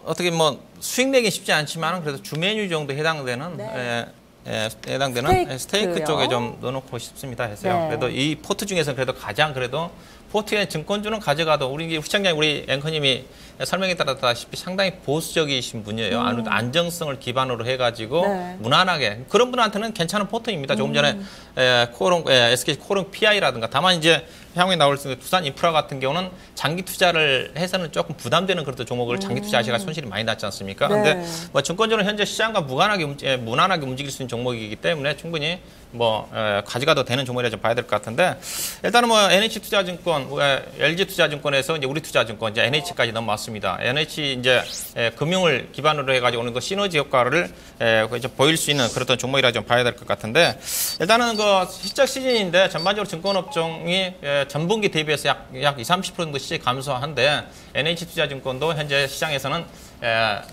어떻게 수익 내기 쉽지 않지만 그래도 주 메뉴 정도 해당되는 해당되는 스테이크 쪽에 좀 넣어놓고 싶습니다 해서요. 네. 그래도 이 포트 중에서 그래도 가장 포트에 증권주는 가져가도 우리 시청자 우리 앵커님이 설명에 따랐다시피 상당히 보수적이신 분이에요. 안정성을 기반으로 해가지고 무난하게 그런 분한테는 괜찮은 포트입니다. 조금 전에 SKC 코롱 PI라든가 다만 이제 향후에 나올 수 있는 두산 인프라 같은 경우는 장기 투자를 해서는 조금 부담되는 그런 종목을 장기 투자하시가 손실이 많이 났지 않습니까? 그런데 네. 뭐 증권주는 현재 시장과 무난하게 움직일 수 있는 종목이기 때문에 충분히 뭐 가져가도 되는 종목이라 좀 봐야 될 것 같은데 일단은 뭐 NH투자증권, LG투자증권에서 이제 우리투자증권, 이제 NH까지 넘어왔습니다. NH 이제 금융을 기반으로 해가지고 오는 그 시너지 효과를 이제 보일 수 있는 그런 종목이라 좀 봐야 될 것 같은데 일단은 그 실적 시즌인데 전반적으로 증권업종이 전분기 대비해서 약 20-30% 정도 시세 감소한데 NH투자증권도 현재 시장에서는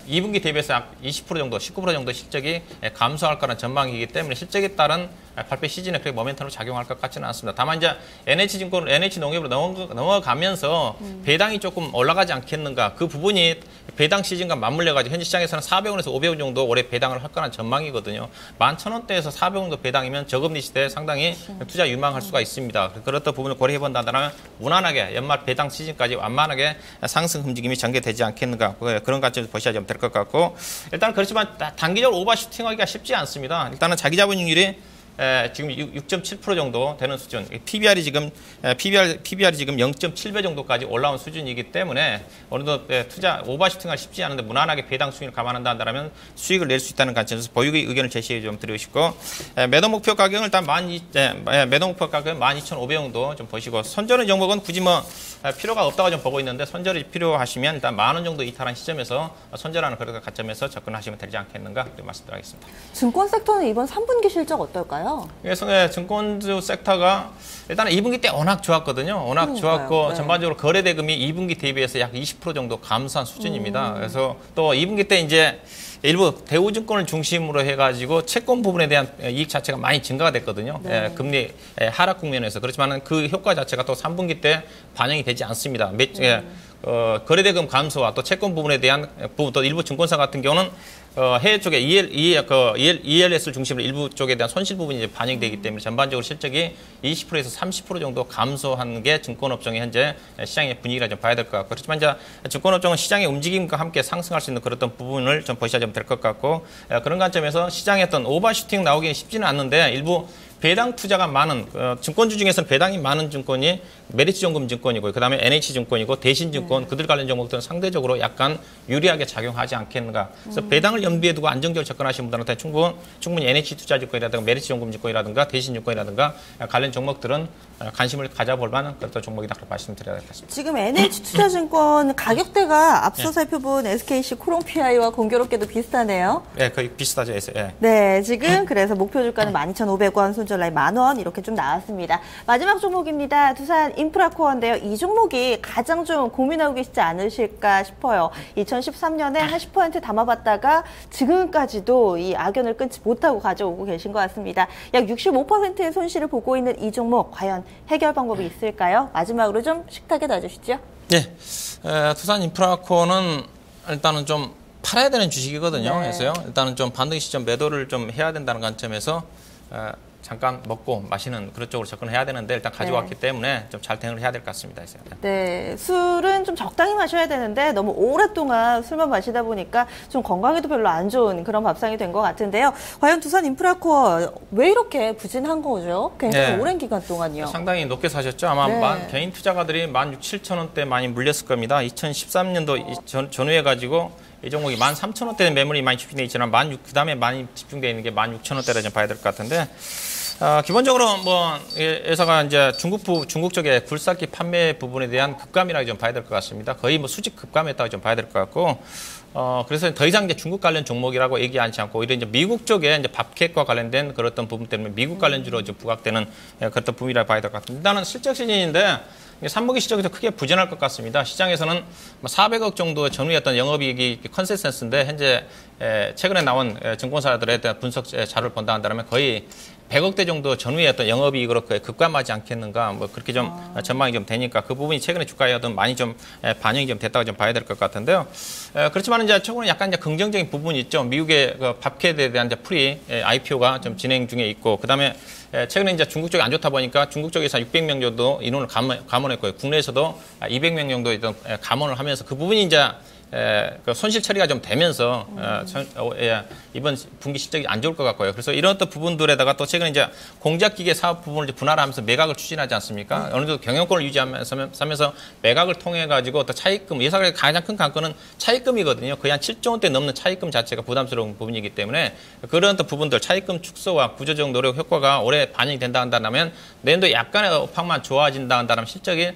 2분기 대비해서 약 20% 정도, 19% 정도 실적이 감소할 거라는 전망이기 때문에 실적에 따른 발표 시즌에 그렇게 모멘텀으로 작용할 것 같지는 않습니다. 다만 이제 NH증권, NH농협으로 넘어가면서 배당이 조금 올라가지 않겠는가. 그 부분이 배당 시즌과 맞물려가지고 현재 시장에서는 400원에서 500원 정도 올해 배당을 할 거라는 전망이거든요. 11,000원대에서 400원 정도 배당이면 저금리 시대에 상당히 투자 유망할 수가 있습니다. 그렇던 부분을 고려해본다면 무난하게 연말 배당 시즌까지 완만하게 상승 움직임이 전개되지 않겠는가. 그런 관점에서 보셔야 될 것 같고 일단 그렇지만 단기적으로 오버슈팅하기가 쉽지 않습니다. 일단은 자기 자본율이 지금 6.7% 정도 되는 수준, PBR이 지금 0.7배 정도까지 올라온 수준이기 때문에 어느 정도 투자 오버슈팅은 쉽지 않은데 무난하게 배당 수익을 감안한다면 수익을 낼 수 있다는 관점에서 보유의 의견을 제시해 좀 드리고 싶고 매도 목표 가격은 일단 매도 목표 가격은 12,500원 정도 좀 보시고 선저는 종목은 굳이 뭐 필요가 없다고 좀 보고 있는데 선절이 필요하시면 일단 10,000원 정도 이탈한 시점에서 선절하는 그런 관점에서 접근하시면 되지 않겠는가 말씀드리겠습니다. 증권 섹터는 이번 3분기 실적 어떨까요? 그래서 증권주 섹터가 일단은 2분기 때 워낙 좋았거든요. 워낙 좋았고 네. 전반적으로 거래 대금이 2분기 대비해서 약 20% 정도 감소한 수준입니다. 그래서 또 2분기 때 이제 일부 대우증권을 중심으로 해가지고 채권 부분에 대한 이익 자체가 많이 증가가 됐거든요. 네. 금리 하락 국면에서. 그렇지만 그 효과 자체가 또 3분기 때 반영이 되지 않습니다. 거래대금 감소와 또 채권 부분에 대한 부분, 또 일부 증권사 같은 경우는 해외 쪽에 ELS를 중심으로 일부 쪽에 대한 손실 부분이 이제 반영되기 때문에 전반적으로 실적이 20%에서 30% 정도 감소한 게 증권업종의 현재 시장의 분위기라 좀 봐야 될 것 같고 그렇지만 이제 증권업종은 시장의 움직임과 함께 상승할 수 있는 그런 부분을 좀 보셔야 될 것 같고 그런 관점에서 시장의 어떤 오버슈팅 나오기 쉽지는 않는데 일부 배당 투자가 많은 증권주 중에서는 배당이 많은 증권이 메리츠연금증권이고 그다음에 NH증권이고 대신증권 그들 관련 종목들은 상대적으로 약간 유리하게 작용하지 않겠는가. 그래서 배당을 염두에 두고 안정적으로 접근하시는 분들한테 충분히 NH투자증권이라든가 메리츠연금증권이라든가 대신증권이라든가 관련 종목들은 관심을 가져볼 만한 그런 종목이다 그렇게 말씀드려야 되겠습니다. 지금 NH투자증권 가격대가 앞서 살펴본 SKC 코롱PI와 공교롭게도 비슷하네요. 네, 거의 비슷하죠. 예. 네, 지금 그래서 목표 주가는 12,500원, 손절 라인 10,000원 이렇게 좀 나왔습니다. 마지막 종목입니다. 두산 인프라코어인데요. 이 종목이 가장 좀 고민하고 계시지 않으실까 싶어요. 2013년에 한 10% 담아봤다가 지금까지도 이 악연을 끊지 못하고 가져오고 계신 것 같습니다. 약 65%의 손실을 보고 있는 이 종목 과연 해결 방법이 있을까요? 마지막으로 좀 식탁에 놔주시죠. 네, 두산 인프라코어는 일단은 좀 팔아야 되는 주식이거든요. 네. 그래서요. 일단은 좀 반등 시점 매도를 좀 해야 된다는 관점에서 잠깐 먹고 마시는 그런 쪽으로 접근해야 되는데 일단 가져왔기 때문에 좀 잘 대응을 해야 될 것 같습니다. 네, 술은 좀 적당히 마셔야 되는데 너무 오랫동안 술만 마시다 보니까 좀 건강에도 별로 안 좋은 그런 밥상이 된 것 같은데요. 과연 두산 인프라코어 왜 이렇게 부진한 거죠? 굉장히 오랜 기간 동안요. 상당히 높게 사셨죠. 아마 개인 투자가들이 16,000원대 많이 물렸을 겁니다. 2013년도 전후에 가지고 이 종목이 13,000원대 매물이 많이 집중되어 있지만 그 다음에 많이 집중되어 있는 게 16,000원대라 좀 봐야 될 것 같은데 기본적으로 뭐 회사가 이제 중국 쪽에 굴삭기 판매 부분에 대한 급감이라고 좀 봐야 될 것 같습니다. 거의 뭐 수직 급감했다고 좀 봐야 될 것 같고 그래서 더 이상 이제 중국 관련 종목이라고 얘기하지 않고 오히려 이제 미국 쪽에 이제 밥캣과 관련된 그런 부분 때문에 미국 관련주로 좀 부각되는 그런 부분이라고 봐야 될 것 같습니다. 일단은 실적 시즌인데 3분기 실적에서 크게 부진할 것 같습니다. 시장에서는 400억 정도 전후의 어떤 영업이익이 컨센서스인데 현재 최근에 나온 증권사들에 대한 분석 자료를 본다 한다면 거의 100억대 정도 전후의 어떤 영업이익으로 급감하지 않겠는가 뭐 그렇게 좀 전망이 좀 되니까 그 부분이 최근에 주가에 어떤 많이 좀 반영이 좀 됐다고 좀 봐야 될 것 같은데요. 그렇지만 이제 최근에 약간 이제 긍정적인 부분이 있죠. 미국의 그 밥캣에 대한 이제 프리 IPO가 좀 진행 중에 있고 그다음에 최근에 이제 중국 쪽이 안 좋다 보니까 중국 쪽에서 600명 정도 인원을 감원했고요. 국내에서도 200명 정도 감원을 하면서 그 부분이 이제 그 손실 처리가 좀 되면서 이번 분기 실적이 안 좋을 것 같고요. 그래서 이런 어떤 부분들에다가 또 최근에 이제 공작기계 사업 부분을 이제 분할하면서 매각을 추진하지 않습니까? 어느 정도 경영권을 유지하면서 매각을 통해 가지고 또 차입금, 예상의 가장 큰 관건은 차입금이거든요. 거의 한 7조 원대 넘는 차입금 자체가 부담스러운 부분이기 때문에 그런 어떤 부분들 차입금 축소와 구조적 노력 효과가 올해 반영이 된다 한다면 내년도 약간의 업황만 좋아진다 한다면 실적이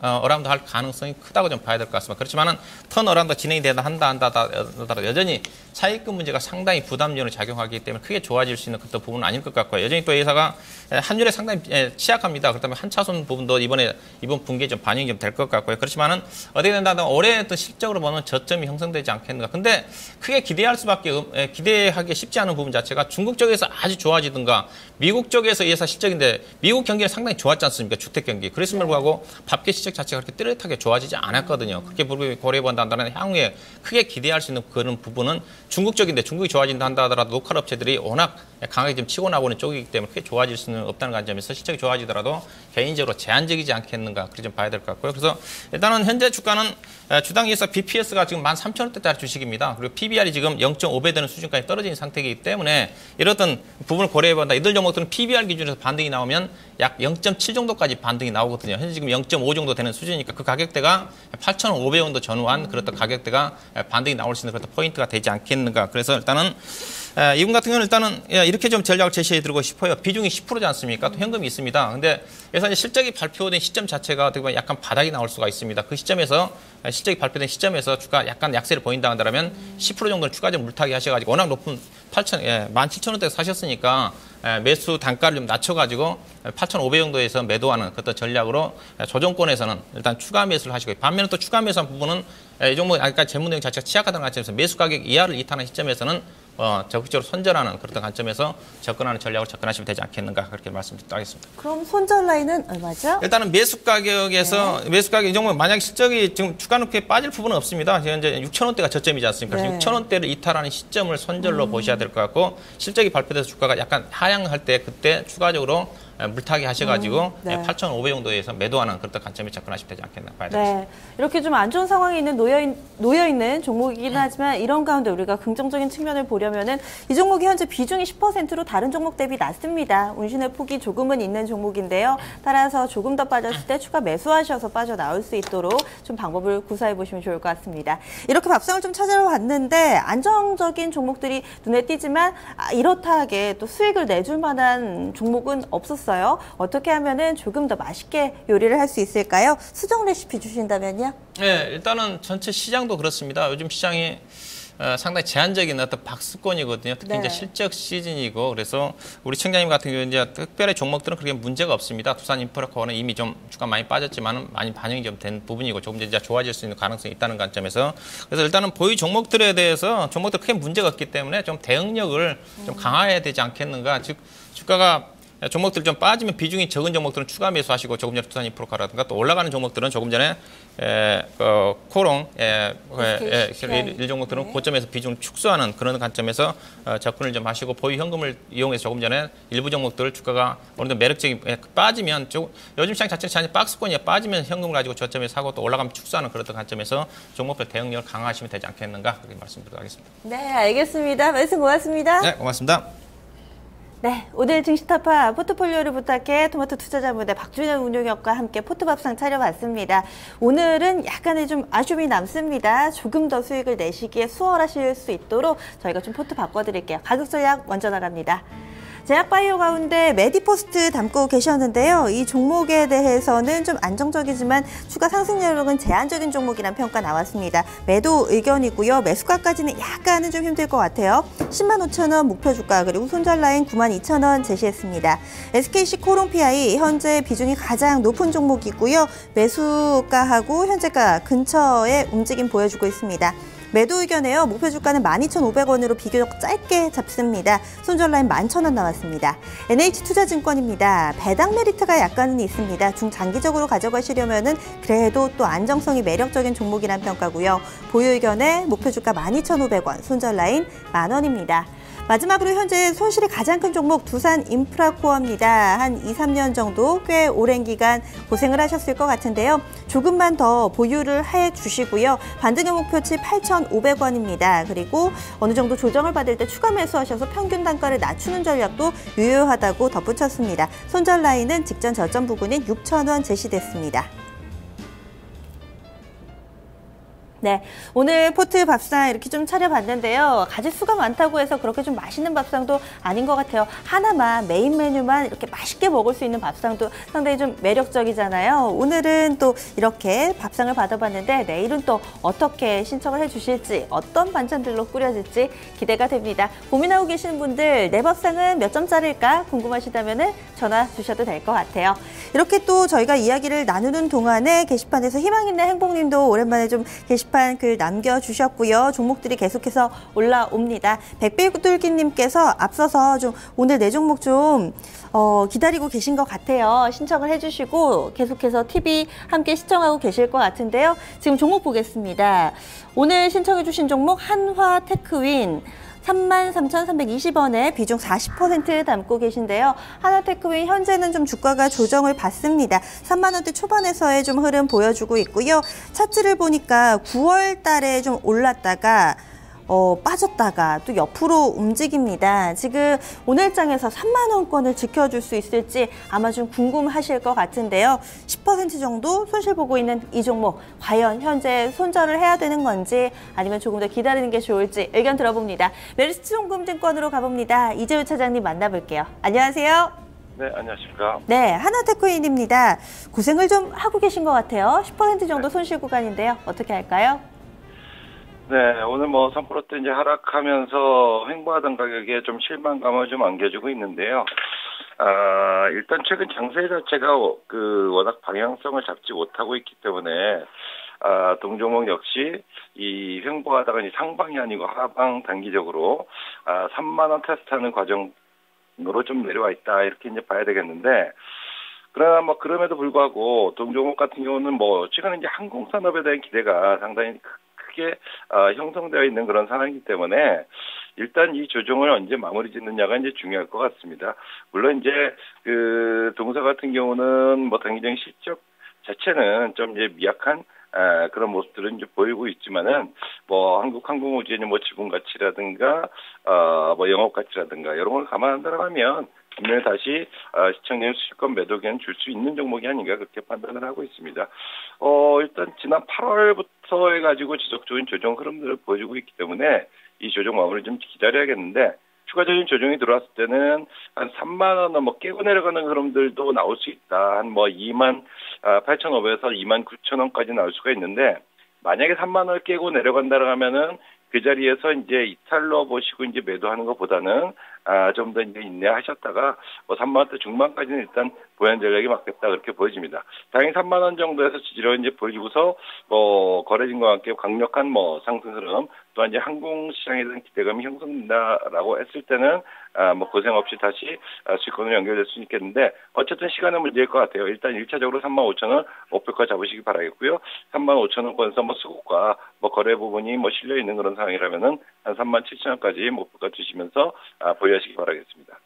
어라운드 할 가능성이 크다고 좀 봐야 될 것 같습니다. 그렇지만은 어라운드 진행이 한다 하더라도 여전히 차입금 문제가 상당히 부담력을 작용하기 때문에 크게 좋아질 수 있는 그런 부분은 아닐 것 같고요. 여전히 또 회사가 환율에 상당히 취약합니다. 그렇다면 한 차선 부분도 이번 분기에 좀 반영이 좀 될 것 같고요. 그렇지만은 어떻게 된다면 올해 또 실적으로 보면 저점이 형성되지 않겠는가. 근데 크게 기대하기 쉽지 않은 부분 자체가 중국 쪽에서 아주 좋아지든가 미국 쪽에서 회사 실적인데 미국 경기는 상당히 좋았지 않습니까? 주택 경기. 그랬음에도 불구하고 밥계 실적 자체가 그렇게 뚜렷하게 좋아지지 않았거든요. 그렇게 고려해본다는 향후에 크게 기대할 수 있는 그런 부분은 중국 쪽인데 중국이 좋아진다 한다 하더라도 로컬 업체들이 워낙 강하게 좀 치고 나오는 쪽이기 때문에 크게 좋아질 수는 없다는 관점에서 실적이 좋아지더라도 개인적으로 제한적이지 않겠는가 그렇게 좀 봐야 될 것 같고요. 그래서 일단은 현재 주가는 주당 회사 BPS가 지금 13,000원대짜리 주식입니다. 그리고 PBR이 지금 0.5배 되는 수준까지 떨어진 상태이기 때문에 이런 어떤 부분을 고려해본다. 이들 종목들은 PBR 기준에서 반등이 나오면 약 0.7 정도까지 반등이 나오거든요. 현재 지금 0.5 정도 되는 수준이니까 그 가격대가 8,500원도 전후한 그런 가격대가 반등이 나올 수 있는 그런 포인트가 되지 않겠는가. 그래서 일단은 이분 같은 경우는 일단은 이렇게 좀 전략을 제시해 드리고 싶어요. 비중이 10%지 않습니까? 또 현금이 있습니다. 근데 그래서 실적이 발표된 시점 자체가 어떻게 보면 약간 바닥이 나올 수가 있습니다. 그 시점에서 실적이 발표된 시점에서 주가 약간 약세를 보인다 한다면 10% 정도는 추가적으로 물타기 하셔가지고 워낙 높은 17,000원대 사셨으니까 매수 단가를 좀 낮춰가지고 8,500 정도에서 매도하는 그런 전략으로 조정권에서는 일단 추가 매수를 하시고 반면에 또 추가 매수한 부분은 이 종목 아까 재무 내용 자체가 취약하다는 관점에서 매수 가격 이하를 이탈하는 시점에서는 적극적으로 손절하는 그런 관점에서 접근하는 전략으로 접근하시면 되지 않겠는가 그렇게 말씀드리겠습니다. 그럼 손절 라인은 얼마죠? 일단은 매수 가격에서 매수 가격 이 종목 만약 실적이 지금 주가는 그렇게 빠질 부분은 없습니다. 현재 6,000원대가 저점이지 않습니까? 그래서 6,000원대를 이탈하는 시점을 손절로 보셔야 될 것 같고 실적이 발표돼서 주가가 약간 하향할 때 그때 추가적으로 물타기 하셔가지고 8,500 정도에서 매도하는 그런 관점에 접근하시면 되지 않겠나 봐야 되겠습니다. 네, 이렇게 좀 안 좋은 상황에 놓여있는 종목이긴 하지만 이런 가운데 우리가 긍정적인 측면을 보려면은 이 종목이 현재 비중이 10%로 다른 종목 대비 낮습니다. 운신의 폭이 조금은 있는 종목인데요. 따라서 조금 더 빠졌을 때 추가 매수하셔서 빠져나올 수 있도록 좀 방법을 구사해 보시면 좋을 것 같습니다. 이렇게 밥상을 좀 찾아봤는데 안정적인 종목들이 눈에 띄지만 이렇다 하게 또 수익을 내줄 만한 종목은 없었어요. 어떻게 하면은 조금 더 맛있게 요리를 할 수 있을까요? 수정 레시피 주신다면요? 네, 일단은 전체 시장도 그렇습니다. 요즘 시장이 상당히 제한적인 어떤 박스권이거든요. 특히 이제 실적 시즌이고 그래서 우리 청장님 같은 경우 이제 특별히 종목들은 그렇게 문제가 없습니다. 두산 인프라코어는 이미 좀 주가 많이 빠졌지만은 많이 반영이 좀 된 부분이고 조금 이제 좋아질 수 있는 가능성이 있다는 관점에서 그래서 일단은 보유 종목들에 대해서 종목들 크게 문제가 없기 때문에 좀 대응력을 좀 강화해야 되지 않겠는가. 즉 주가가 종목들 좀 빠지면 비중이 적은 종목들은 추가 매수하시고 조금 전에 두산 인프라카라든가 또 올라가는 종목들은 조금 전에 코롱 일 종목들은 고점에서 비중을 축소하는 그런 관점에서 접근을 좀 하시고 보유 현금을 이용해서 조금 전에 일부 종목들 주가가 어느 정도 매력적인 빠지면 요즘 시장 자체가 잔이 박스권이야 빠지면 현금을 가지고 저점에 사고 또 올라가면 축소하는 그런 관점에서 종목별 대응력을 강화하시면 되지 않겠는가 그렇게 말씀드리도록 하겠습니다. 네, 알겠습니다. 말씀 고맙습니다. 네, 고맙습니다. 네, 오늘 증시타파 포트폴리오를 부탁해 토마토 투자자분의 박준현 운용역과 함께 포트밥상 차려봤습니다. 오늘은 약간의 좀 아쉬움이 남습니다. 조금 더 수익을 내시기에 수월하실 수 있도록 저희가 좀 포트 바꿔드릴게요. 가격 전략 먼저 나갑니다. 제약바이오 가운데 메디포스트 담고 계셨는데요. 이 종목에 대해서는 좀 안정적이지만 추가 상승 여력은 제한적인 종목이란 평가 나왔습니다. 매도 의견이고요. 매수가까지는 약간은 좀 힘들 것 같아요. 105,000원 목표 주가 그리고 손절 라인 92,000원 제시했습니다. SKC 코롱 PI 현재 비중이 가장 높은 종목이고요. 매수가하고 현재가 근처에 움직임 보여주고 있습니다. 매도 의견에요. 목표 주가는 12,500원으로 비교적 짧게 잡습니다. 손절 라인 11,000원 나왔습니다. NH투자증권입니다. 배당 메리트가 약간은 있습니다. 중장기적으로 가져가시려면은 그래도 또 안정성이 매력적인 종목이란 평가고요. 보유 의견에 목표 주가 12,500원, 손절 라인 10,000원입니다. 마지막으로 현재 손실이 가장 큰 종목 두산인프라코어입니다. 한 2, 3년 정도 꽤 오랜 기간 고생을 하셨을 것 같은데요. 조금만 더 보유를 해주시고요. 반등의 목표치 8,500원입니다. 그리고 어느 정도 조정을 받을 때 추가 매수하셔서 평균 단가를 낮추는 전략도 유효하다고 덧붙였습니다. 손절 라인은 직전 저점 부근인 6,000원 제시됐습니다. 네, 오늘 포트 밥상 이렇게 좀 차려봤는데요. 가짓수가 많다고 해서 그렇게 좀 맛있는 밥상도 아닌 것 같아요. 하나만, 메인 메뉴만 이렇게 맛있게 먹을 수 있는 밥상도 상당히 좀 매력적이잖아요. 오늘은 또 이렇게 밥상을 받아봤는데 내일은 또 어떻게 신청을 해주실지, 어떤 반찬들로 꾸려질지 기대가 됩니다. 고민하고 계시는 분들 내 밥상은 몇 점짜리일까 궁금하시다면 전화 주셔도 될 것 같아요. 이렇게 또 저희가 이야기를 나누는 동안에 게시판에서 희망 있는 행복님도 오랜만에 좀 게시판 글 남겨주셨고요. 종목들이 계속해서 올라옵니다. 백비둘기님께서 앞서서 좀 오늘 내 종목 좀 기다리고 계신 것 같아요. 신청을 해주시고 계속해서 TV 함께 시청하고 계실 것 같은데요. 지금 종목 보겠습니다. 오늘 신청해 주신 종목 한화테크윈 33,320원에 비중 40% 담고 계신데요. 하나테크윈 현재는 좀 주가가 조정을 받습니다. 3만 원대 초반에서의 좀 흐름 보여주고 있고요. 차트를 보니까 9월 달에 좀 올랐다가 빠졌다가 또 옆으로 움직입니다. 지금 오늘장에서 3만 원권을 지켜줄 수 있을지 아마 좀 궁금하실 것 같은데요. 10% 정도 손실 보고 있는 이 종목 과연 현재 손절을 해야 되는 건지 아니면 조금 더 기다리는 게 좋을지 의견 들어봅니다. 메리츠증권으로 가봅니다. 이재우 차장님 만나볼게요. 안녕하세요. 네, 안녕하십니까. 네, 하나테크윈입니다. 고생을 좀 하고 계신 것 같아요. 10% 정도 손실 구간인데요. 어떻게 할까요? 네, 오늘 뭐 3% 이제 하락하면서 횡보하던 가격에 좀 실망감을 좀 안겨주고 있는데요. 일단 최근 장세 자체가 워낙 방향성을 잡지 못하고 있기 때문에 동종목 역시 이 횡보하다가 이제 상방이 아니고 하방 단기적으로 3만 원 테스트하는 과정으로 좀 내려와 있다 이렇게 이제 봐야 되겠는데. 그러나 뭐 그럼에도 불구하고 동종목 같은 경우는 뭐 최근에 이제 항공산업에 대한 기대가 상당히 크게 형성되어 있는 그런 상황이기 때문에 일단 이 조정을 언제 마무리 짓느냐가 이제 중요할 것 같습니다. 물론 이제 그 동사 같은 경우는 뭐 단기적인 실적 자체는 좀 이제 미약한 그런 모습들은 이제 보이고 있지만은 뭐 한국 항공우주의 뭐 지분 가치라든가 뭐 영업 가치라든가 이런 걸 감안한다고 하면 분명히 다시 시청률 수익권 매도기는 줄 수 있는 종목이 아닌가 그렇게 판단을 하고 있습니다. 일단 지난 8월부터 해가지고 지속적인 조정 흐름들을 보여주고 있기 때문에 이 조정 마무리 좀 기다려야겠는데 추가적인 조정이 들어왔을 때는 한 3만 원을 뭐 깨고 내려가는 흐름들도 나올 수 있다. 한 뭐 28,500원에서 29,000원까지 나올 수가 있는데 만약에 3만 원을 깨고 내려간다고 하면은 그 자리에서 이제 이탈로 보시고 이제 매도하는 것보다는 좀 더 이제 인내하셨다가 뭐 3만 원대 중반까지는 일단 보행 전략이 맞겠다 그렇게 보여집니다. 다행히 3만 원 정도에서 지지를 이제 보여주고서 뭐 거래진과 함께 강력한 뭐 상승 흐름 또한 이제 항공 시장에 대한 기대감이 형성된다라고 했을 때는 뭐 고생 없이 다시 수익권으로 연결될 수 있겠는데 어쨌든 시간은 문제일 것 같아요. 일단 1차적으로 35,000원 목표가 잡으시기 바라겠고요. 35,000원권에서 뭐 수급과 뭐 거래 부분이 뭐 실려 있는 그런 상황이라면은 한 37,000원까지 목표가 주시면서 보유하시기 바라겠습니다.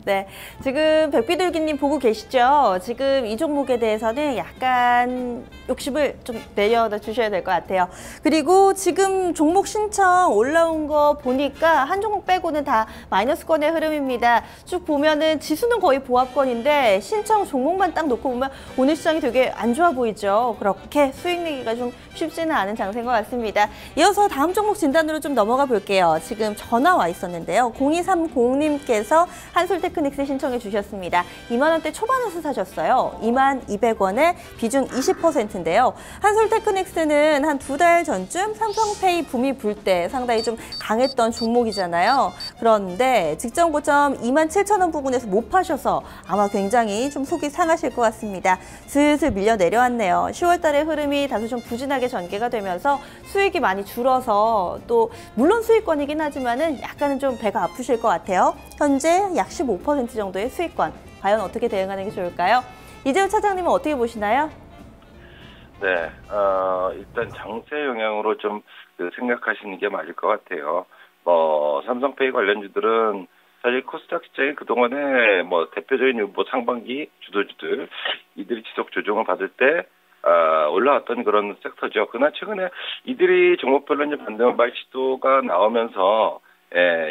네, 지금 백비둘기님 보고 계시죠? 지금 이 종목에 대해서는 약간 욕심을 좀 내려다 주셔야 될 것 같아요. 그리고 지금 종목 신청 올라온 거 보니까 한 종목 빼고는 다 마이너스권의 흐름입니다. 쭉 보면은 지수는 거의 보합권인데 신청 종목만 딱 놓고 보면 오늘 시장이 되게 안 좋아 보이죠? 그렇게 수익 내기가 좀 쉽지는 않은 장세인 것 같습니다. 이어서 다음 종목 진단으로 좀 넘어가 볼게요. 지금 전화 와 있었는데요. 0230님께서 한솔테크닉스 신청해 주셨습니다. 2만 원대 초반에서 사셨어요. 22,200원에 비중 20%인데요. 한솔테크닉스는 한 2달 전쯤 삼성페이 붐이 불 때 상당히 좀 강했던 종목이잖아요. 그런데 직전 고점 27,000원 부근에서 못 파셔서 아마 굉장히 좀 속이 상하실 것 같습니다. 슬슬 밀려 내려왔네요. 10월 달의 흐름이 다소 좀 부진하게 전개가 되면서 수익이 많이 줄어서 또 물론 수익권이긴 하지만은 약간은 좀 배가 아프실 것 같아요. 현재 약 15% 정도의 수익권. 과연 어떻게 대응하는 게 좋을까요? 이재우 차장님은 어떻게 보시나요? 네, 일단 장세 영향으로 좀 생각하시는 게 맞을 것 같아요. 삼성페이 관련주들은 사실 코스닥 시장이 그동안에 대표적인 상반기 주도주들, 이들이 지속 조정을 받을 때, 올라왔던 그런 섹터죠. 그러나 최근에 이들이 종목별로 이제 반등 시도가 나오면서,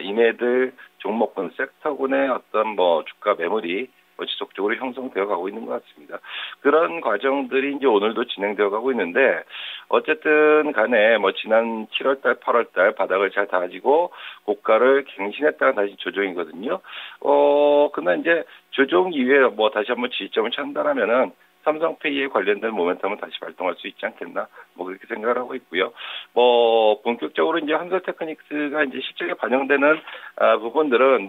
이네들 종목군, 섹터군의 어떤 주가 매물이 지속적으로 형성되어 가고 있는 것 같습니다. 그런 과정들이 이제 오늘도 진행되어 가고 있는데, 어쨌든 간에 지난 7월달, 8월달 바닥을 잘 다지고 고가를 갱신했다가 다시 조정이거든요. 그러나 이제 조정 이후에 다시 한번 지지점을 찾는다면은 삼성페이에 관련된 모멘텀은 다시 발동할 수 있지 않겠나, 그렇게 생각을 하고 있고요. 본격적으로 이제 한솔테크닉스가 이제 실적에 반영되는, 부분들은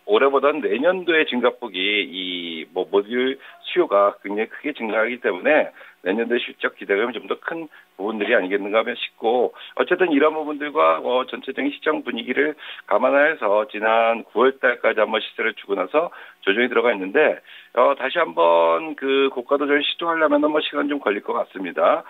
올해보다는 내년도의 증가폭이 이 모듈 수요가 굉장히 크게 증가하기 때문에 내년도의 실적 기대감이 좀 더 큰 부분들이 아니겠는가 하면 싶고, 어쨌든 이런 부분들과 전체적인 시장 분위기를 감안해서 지난 9월 달까지 한번 시세를 주고 나서 조정이 들어가 있는데, 다시 한번 고가 도전을 시도하려면 시간 좀 걸릴 것 같습니다.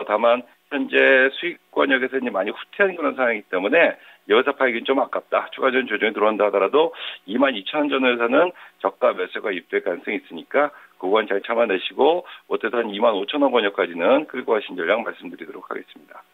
다만 현재 수익권역에서 이제 많이 후퇴한 그런 상황이기 때문에 여기서 팔기는 좀 아깝다. 추가적인 조정이 들어온다 하더라도 22,000원 전후에서는 저가 매수가 입될 가능성이 있으니까 그건 잘 참아내시고 어쨌든 한 25,000원 권역까지는 끌고 가신 전략 말씀드리도록 하겠습니다.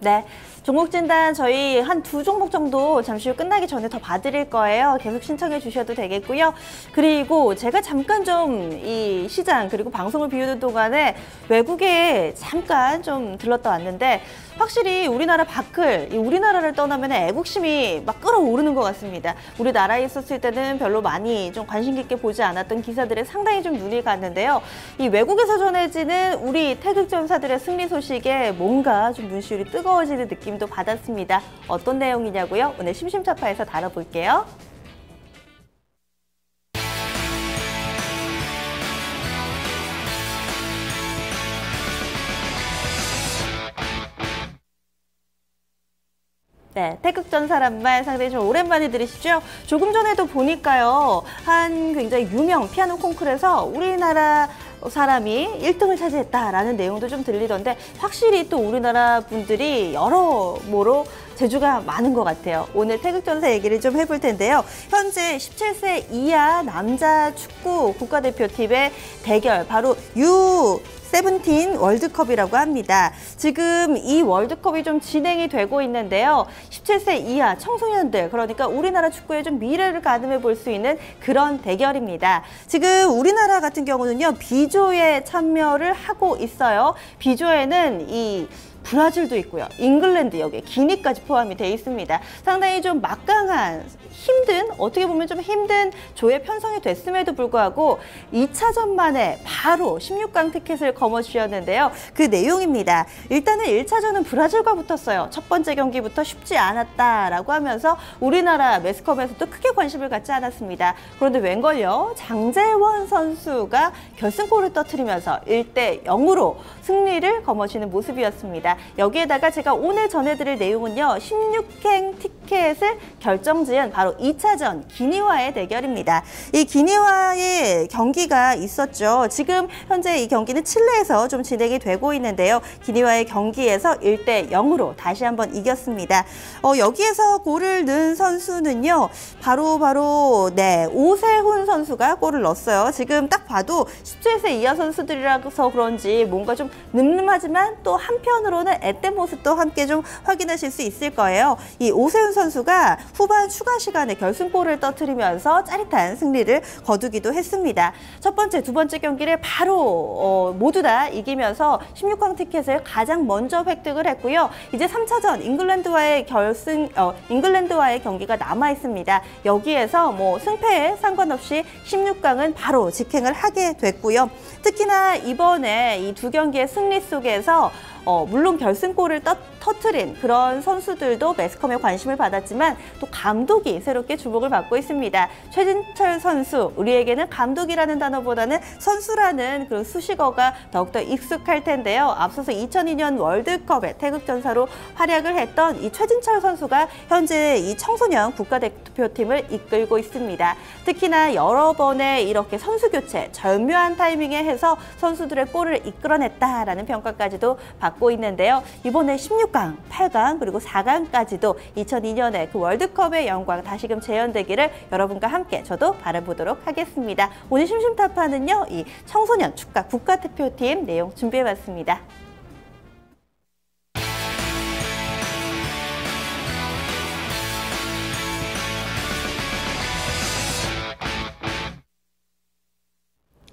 네, 종목 진단 저희 한 2종목 정도 잠시 후 끝나기 전에 더 봐드릴 거예요. 계속 신청해 주셔도 되겠고요. 그리고 제가 잠깐 좀 이 시장 그리고 방송을 비우는 동안에 외국에 잠깐 좀 들렀다 왔는데, 확실히 우리나라 밖을, 우리나라를 떠나면 애국심이 막 끌어오르는 것 같습니다. 우리나라에 있었을 때는 별로 많이 좀 관심 깊게 보지 않았던 기사들에 상당히 좀 눈이 갔는데요. 이 외국에서 전해지는 우리 태극전사들의 승리 소식에 뭔가 좀 눈시울이 뜨거워지는 느낌도 받았습니다. 어떤 내용이냐고요? 오늘 심심차파에서 다뤄볼게요. 네, 태극전사란 말 상당히 좀 오랜만에 들으시죠? 조금 전에도 보니까요, 한 굉장히 유명 피아노 콩쿠르에서 우리나라 사람이 1등을 차지했다라는 내용도 좀 들리던데, 확실히 또 우리나라 분들이 여러모로 재주가 많은 것 같아요. 오늘 태극전사 얘기를 좀 해볼 텐데요. 현재 17세 이하 남자 축구 국가대표팀의 대결, 바로 U17 월드컵이라고 합니다. 지금 이 월드컵이 좀 진행이 되고 있는데요. 17세 이하 청소년들, 그러니까 우리나라 축구에 좀 미래를 가늠해 볼 수 있는 그런 대결입니다. 지금 우리나라 같은 경우는요, B조에 참여를 하고 있어요. B조에는 이 브라질도 있고요. 잉글랜드, 여기에 기니까지 포함이 돼 있습니다. 상당히 좀 막강한, 힘든, 어떻게 보면 좀 힘든 조에 편성이 됐음에도 불구하고 2차전 만에 바로 16강 티켓을 거머쥐었는데요. 그 내용입니다. 일단은 1차전은 브라질과 붙었어요. 첫 번째 경기부터 쉽지 않았다라고 하면서 우리나라 매스컴에서도 크게 관심을 갖지 않았습니다. 그런데 웬걸요? 장재원 선수가 결승골을 터뜨리면서 1대0으로 승리를 거머쥐는 모습이었습니다. 여기에다가 제가 오늘 전해드릴 내용은요, 16강 티켓을 결정지은 바로 2차전 기니와의 대결입니다. 이 기니와의 경기가 있었죠. 지금 현재 이 경기는 칠레에서 좀 진행이 되고 있는데요. 기니와의 경기에서 1대0으로 다시 한번 이겼습니다. 여기에서 골을 넣은 선수는요, 바로 네, 오세훈 선수가 골을 넣었어요. 지금 딱 봐도 17세 이하 선수들이라서 그런지 뭔가 좀 늠름하지만 또 한편으로는 앳된 모습도 함께 좀 확인하실 수 있을 거예요. 이 오세훈 선수가 후반 추가 시간에 결승골을 터뜨리면서 짜릿한 승리를 거두기도 했습니다. 첫 번째, 두 번째 경기를 바로 모두 다 이기면서 16강 티켓을 가장 먼저 획득을 했고요. 이제 3차전 잉글랜드와의 경기가 남아 있습니다. 여기에서 뭐 승패에 상관없이 16강은 바로 직행을 하게 됐고요. 특히나 이번에 이 두 경기의 승리 속에서 물론 결승골을 터트린 그런 선수들도 매스컴에 관심을 받았지만 또 감독이 새롭게 주목을 받고 있습니다. 최진철 선수, 우리에게는 감독이라는 단어보다는 선수라는 그런 수식어가 더욱더 익숙할 텐데요. 앞서서 2002년 월드컵에 태극전사로 활약을 했던 이 최진철 선수가 현재 이 청소년 국가대표팀을 이끌고 있습니다. 특히나 여러 번의 이렇게 선수 교체, 절묘한 타이밍에 해서 선수들의 골을 이끌어냈다라는 평가까지도 받고 있는데요. 이번에 16강, 8강 그리고 4강까지도 2002년에 그 월드컵의 영광 다시금 재현되기를 여러분과 함께 저도 바라보도록 하겠습니다. 오늘 심심타파는요, 이 청소년 축구 국가대표팀 내용 준비해봤습니다.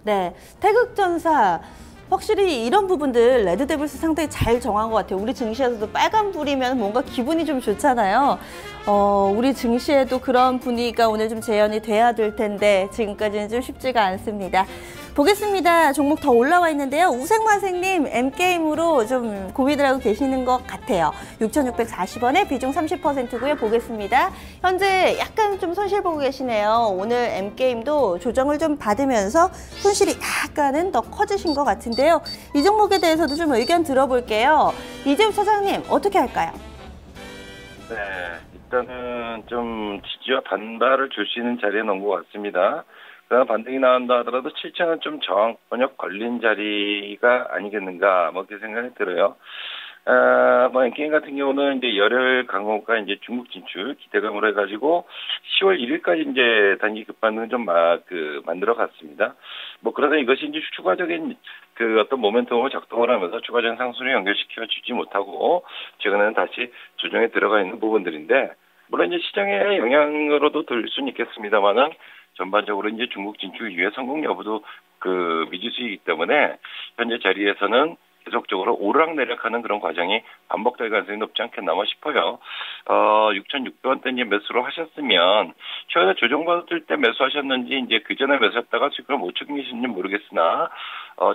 네, 태극전사 확실히 이런 부분들 레드데블스 상당히 잘 정한 것 같아요. 우리 증시에서도 빨간불이면 뭔가 기분이 좀 좋잖아요. 우리 증시에도 그런 분위기가 오늘 좀 재현이 돼야 될 텐데 지금까지는 좀 쉽지가 않습니다. 보겠습니다. 종목 더 올라와 있는데요. 우생마생님 M게임으로 좀 고민을 하고 계시는 것 같아요. 6,640원에 비중 30%고요. 보겠습니다. 현재 약간 좀 손실 보고 계시네요. 오늘 M게임도 조정을 좀 받으면서 손실이 약간은 더 커지신 것 같은데요. 이 종목에 대해서도 좀 의견 들어볼게요. 이재우 차장님 어떻게 할까요? 네, 일단은 좀 지지와 반발을 줄 수 있는 자리에 놓은 것 같습니다. 그러나 반등이 나온다 하더라도 7,000원 좀 저항 번역 걸린 자리가 아니겠는가, 뭐, 그렇게 생각이 들어요. 뭐, 엔게임 같은 경우는 이제 열혈 강호가 이제 중국 진출 기대감으로 해가지고 10월 1일까지 이제 단기 급반등을 좀 만들어 갔습니다. 뭐, 그러다 이것이 이제 추가적인 그 어떤 모멘텀으로 작동을 하면서 추가적인 상승을 연결시켜 주지 못하고 최근에는 다시 조정에 들어가 있는 부분들인데, 물론 이제 시장의 영향으로도 들 수는 있겠습니다만은 전반적으로 이제 중국 진출 이후에 성공 여부도 미지수이기 때문에 현재 자리에서는 계속적으로 오르락내리락하는 그런 과정이 반복될 가능성이 높지 않겠나 싶어요. 6,600원대 이제 매수를 하셨으면 최근에 조정받을 때 매수하셨는지 이제 그 전에 매수했다가 수익을 못 챙기셨는지 모르겠으나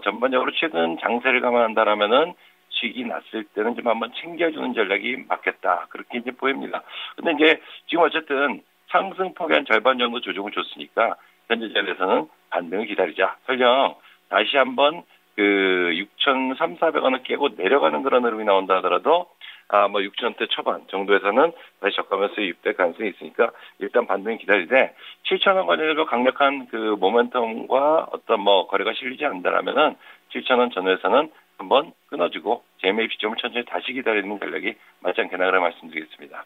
전반적으로 최근 장세를 감안한다라면은 수익이 났을 때는 좀 한번 챙겨주는 전략이 맞겠다, 그렇게 이제 보입니다. 근데 이제 지금 어쨌든 상승폭의 한 절반 정도 조정을 줬으니까 현재 자리에서는 반등을 기다리자. 설령 다시 한번 6,300~400원을 깨고 내려가는 그런 흐름이 나온다 하더라도 뭐 6,000원대 초반 정도에서는 다시 저가면서 유입될 가능성이 있으니까 일단 반등을 기다리되 7,000원 관련해서 강력한 그 모멘텀과 어떤 뭐 거래가 실리지 않는다라면은 7,000원 전후에서는 한번 끊어주고 재매입 시점을 천천히 다시 기다리는 전략이 맞지 않겠나 그런 말씀드리겠습니다.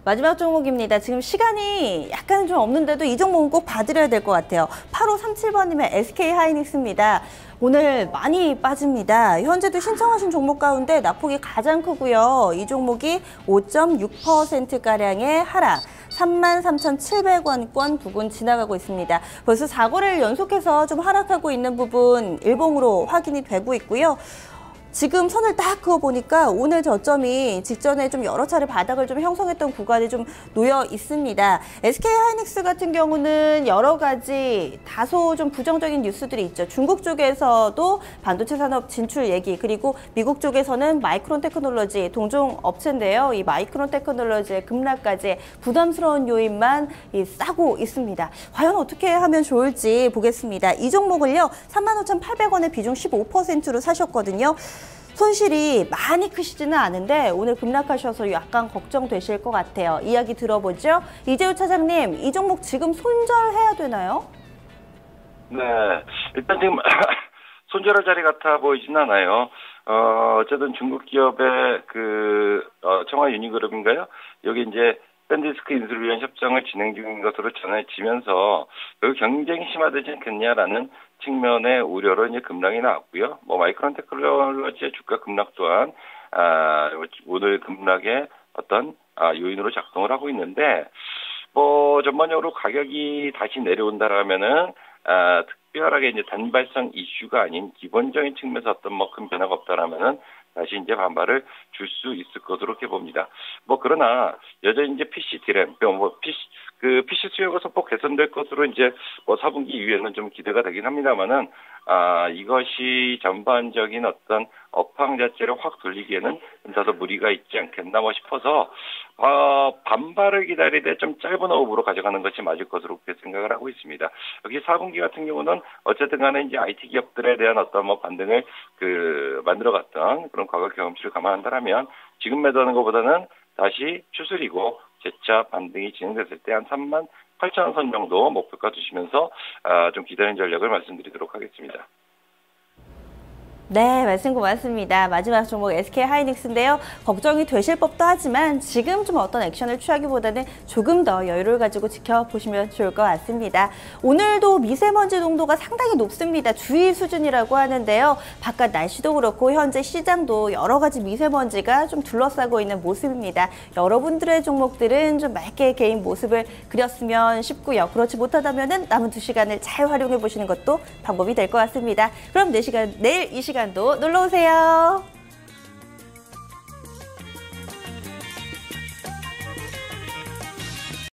마지막 종목입니다. 지금 시간이 약간 좀 없는데도 이 종목은 꼭 봐드려야 될 것 같아요. 8537번님의 SK하이닉스입니다. 오늘 많이 빠집니다. 현재도 신청하신 종목 가운데 낙폭이 가장 크고요. 이 종목이 5.6%가량의 하락. 33,700원권 부근 지나가고 있습니다. 벌써 4거래를 연속해서 좀 하락하고 있는 부분 일봉으로 확인이 되고 있고요. 지금 선을 딱 그어보니까 오늘 저점이 직전에 좀 여러 차례 바닥을 좀 형성했던 구간이 좀 놓여 있습니다. SK하이닉스 같은 경우는 여러 가지 다소 좀 부정적인 뉴스들이 있죠. 중국 쪽에서도 반도체 산업 진출 얘기, 그리고 미국 쪽에서는 마이크론 테크놀로지 동종 업체인데요. 이 마이크론 테크놀로지의 급락까지 부담스러운 요인만 싸고 있습니다. 과연 어떻게 하면 좋을지 보겠습니다. 이 종목을요, 35,800원에 비중 15%로 사셨거든요. 손실이 많이 크시지는 않은데 오늘 급락하셔서 약간 걱정되실 것 같아요. 이야기 들어보죠. 이재우 차장님, 이 종목 지금 손절해야 되나요? 네, 일단 지금 손절할 자리 같아 보이진 않아요. 어쨌든 중국 기업의 청화 유니그룹인가요? 여기 이제 샌디스크 인수를 위한 협정을 진행 중인 것으로 전해지면서 경쟁이 심화되지 않겠냐라는 측면의 우려로 이제 급락이 나왔고요. 뭐 마이크론 테크놀로지의 주가 급락 또한 오늘 급락의 어떤 요인으로 작동을 하고 있는데, 뭐 전반적으로 가격이 다시 내려온다라면은 특별하게 이제 단발성 이슈가 아닌 기본적인 측면에서 어떤 뭐 큰 변화가 없다라면은 다시 이제 반발을 줄 수 있을 것으로 이렇게 봅니다. 뭐 그러나 여전히 이제 PC 디램, 그 PC 수요가 소폭 개선될 것으로 이제 뭐 4분기 이후에는 좀 기대가 되긴 합니다만은 이것이 전반적인 어떤 업황 자체를 확 돌리기에는 좀 다소 무리가 있지 않겠나 뭐 싶어서 반발을 기다리되 좀 짧은 호흡으로 가져가는 것이 맞을 것으로 그렇게 생각을 하고 있습니다. 여기 4분기 같은 경우는 어쨌든 간에 이제 IT 기업들에 대한 어떤 뭐 반등을 만들어갔던 그런 과거 경험치를 감안한다면 지금 매도하는 것보다는 다시 추스리고 재차 반등이 진행됐을 때 한 38,000원 선 정도 목표가 두시면서 좀 기다리는 전략을 말씀드리도록 하겠습니다. 네, 말씀 고맙습니다. 마지막 종목 SK하이닉스인데요. 걱정이 되실 법도 하지만 지금 좀 어떤 액션을 취하기보다는 조금 더 여유를 가지고 지켜보시면 좋을 것 같습니다. 오늘도 미세먼지 농도가 상당히 높습니다. 주의 수준이라고 하는데요. 바깥 날씨도 그렇고 현재 시장도 여러 가지 미세먼지가 좀 둘러싸고 있는 모습입니다. 여러분들의 종목들은 좀 맑게 개인 모습을 그렸으면 싶고요. 그렇지 못하다면 남은 2시간을 잘 활용해 보시는 것도 방법이 될 것 같습니다. 그럼 내일 이 시간도 놀러 오세요.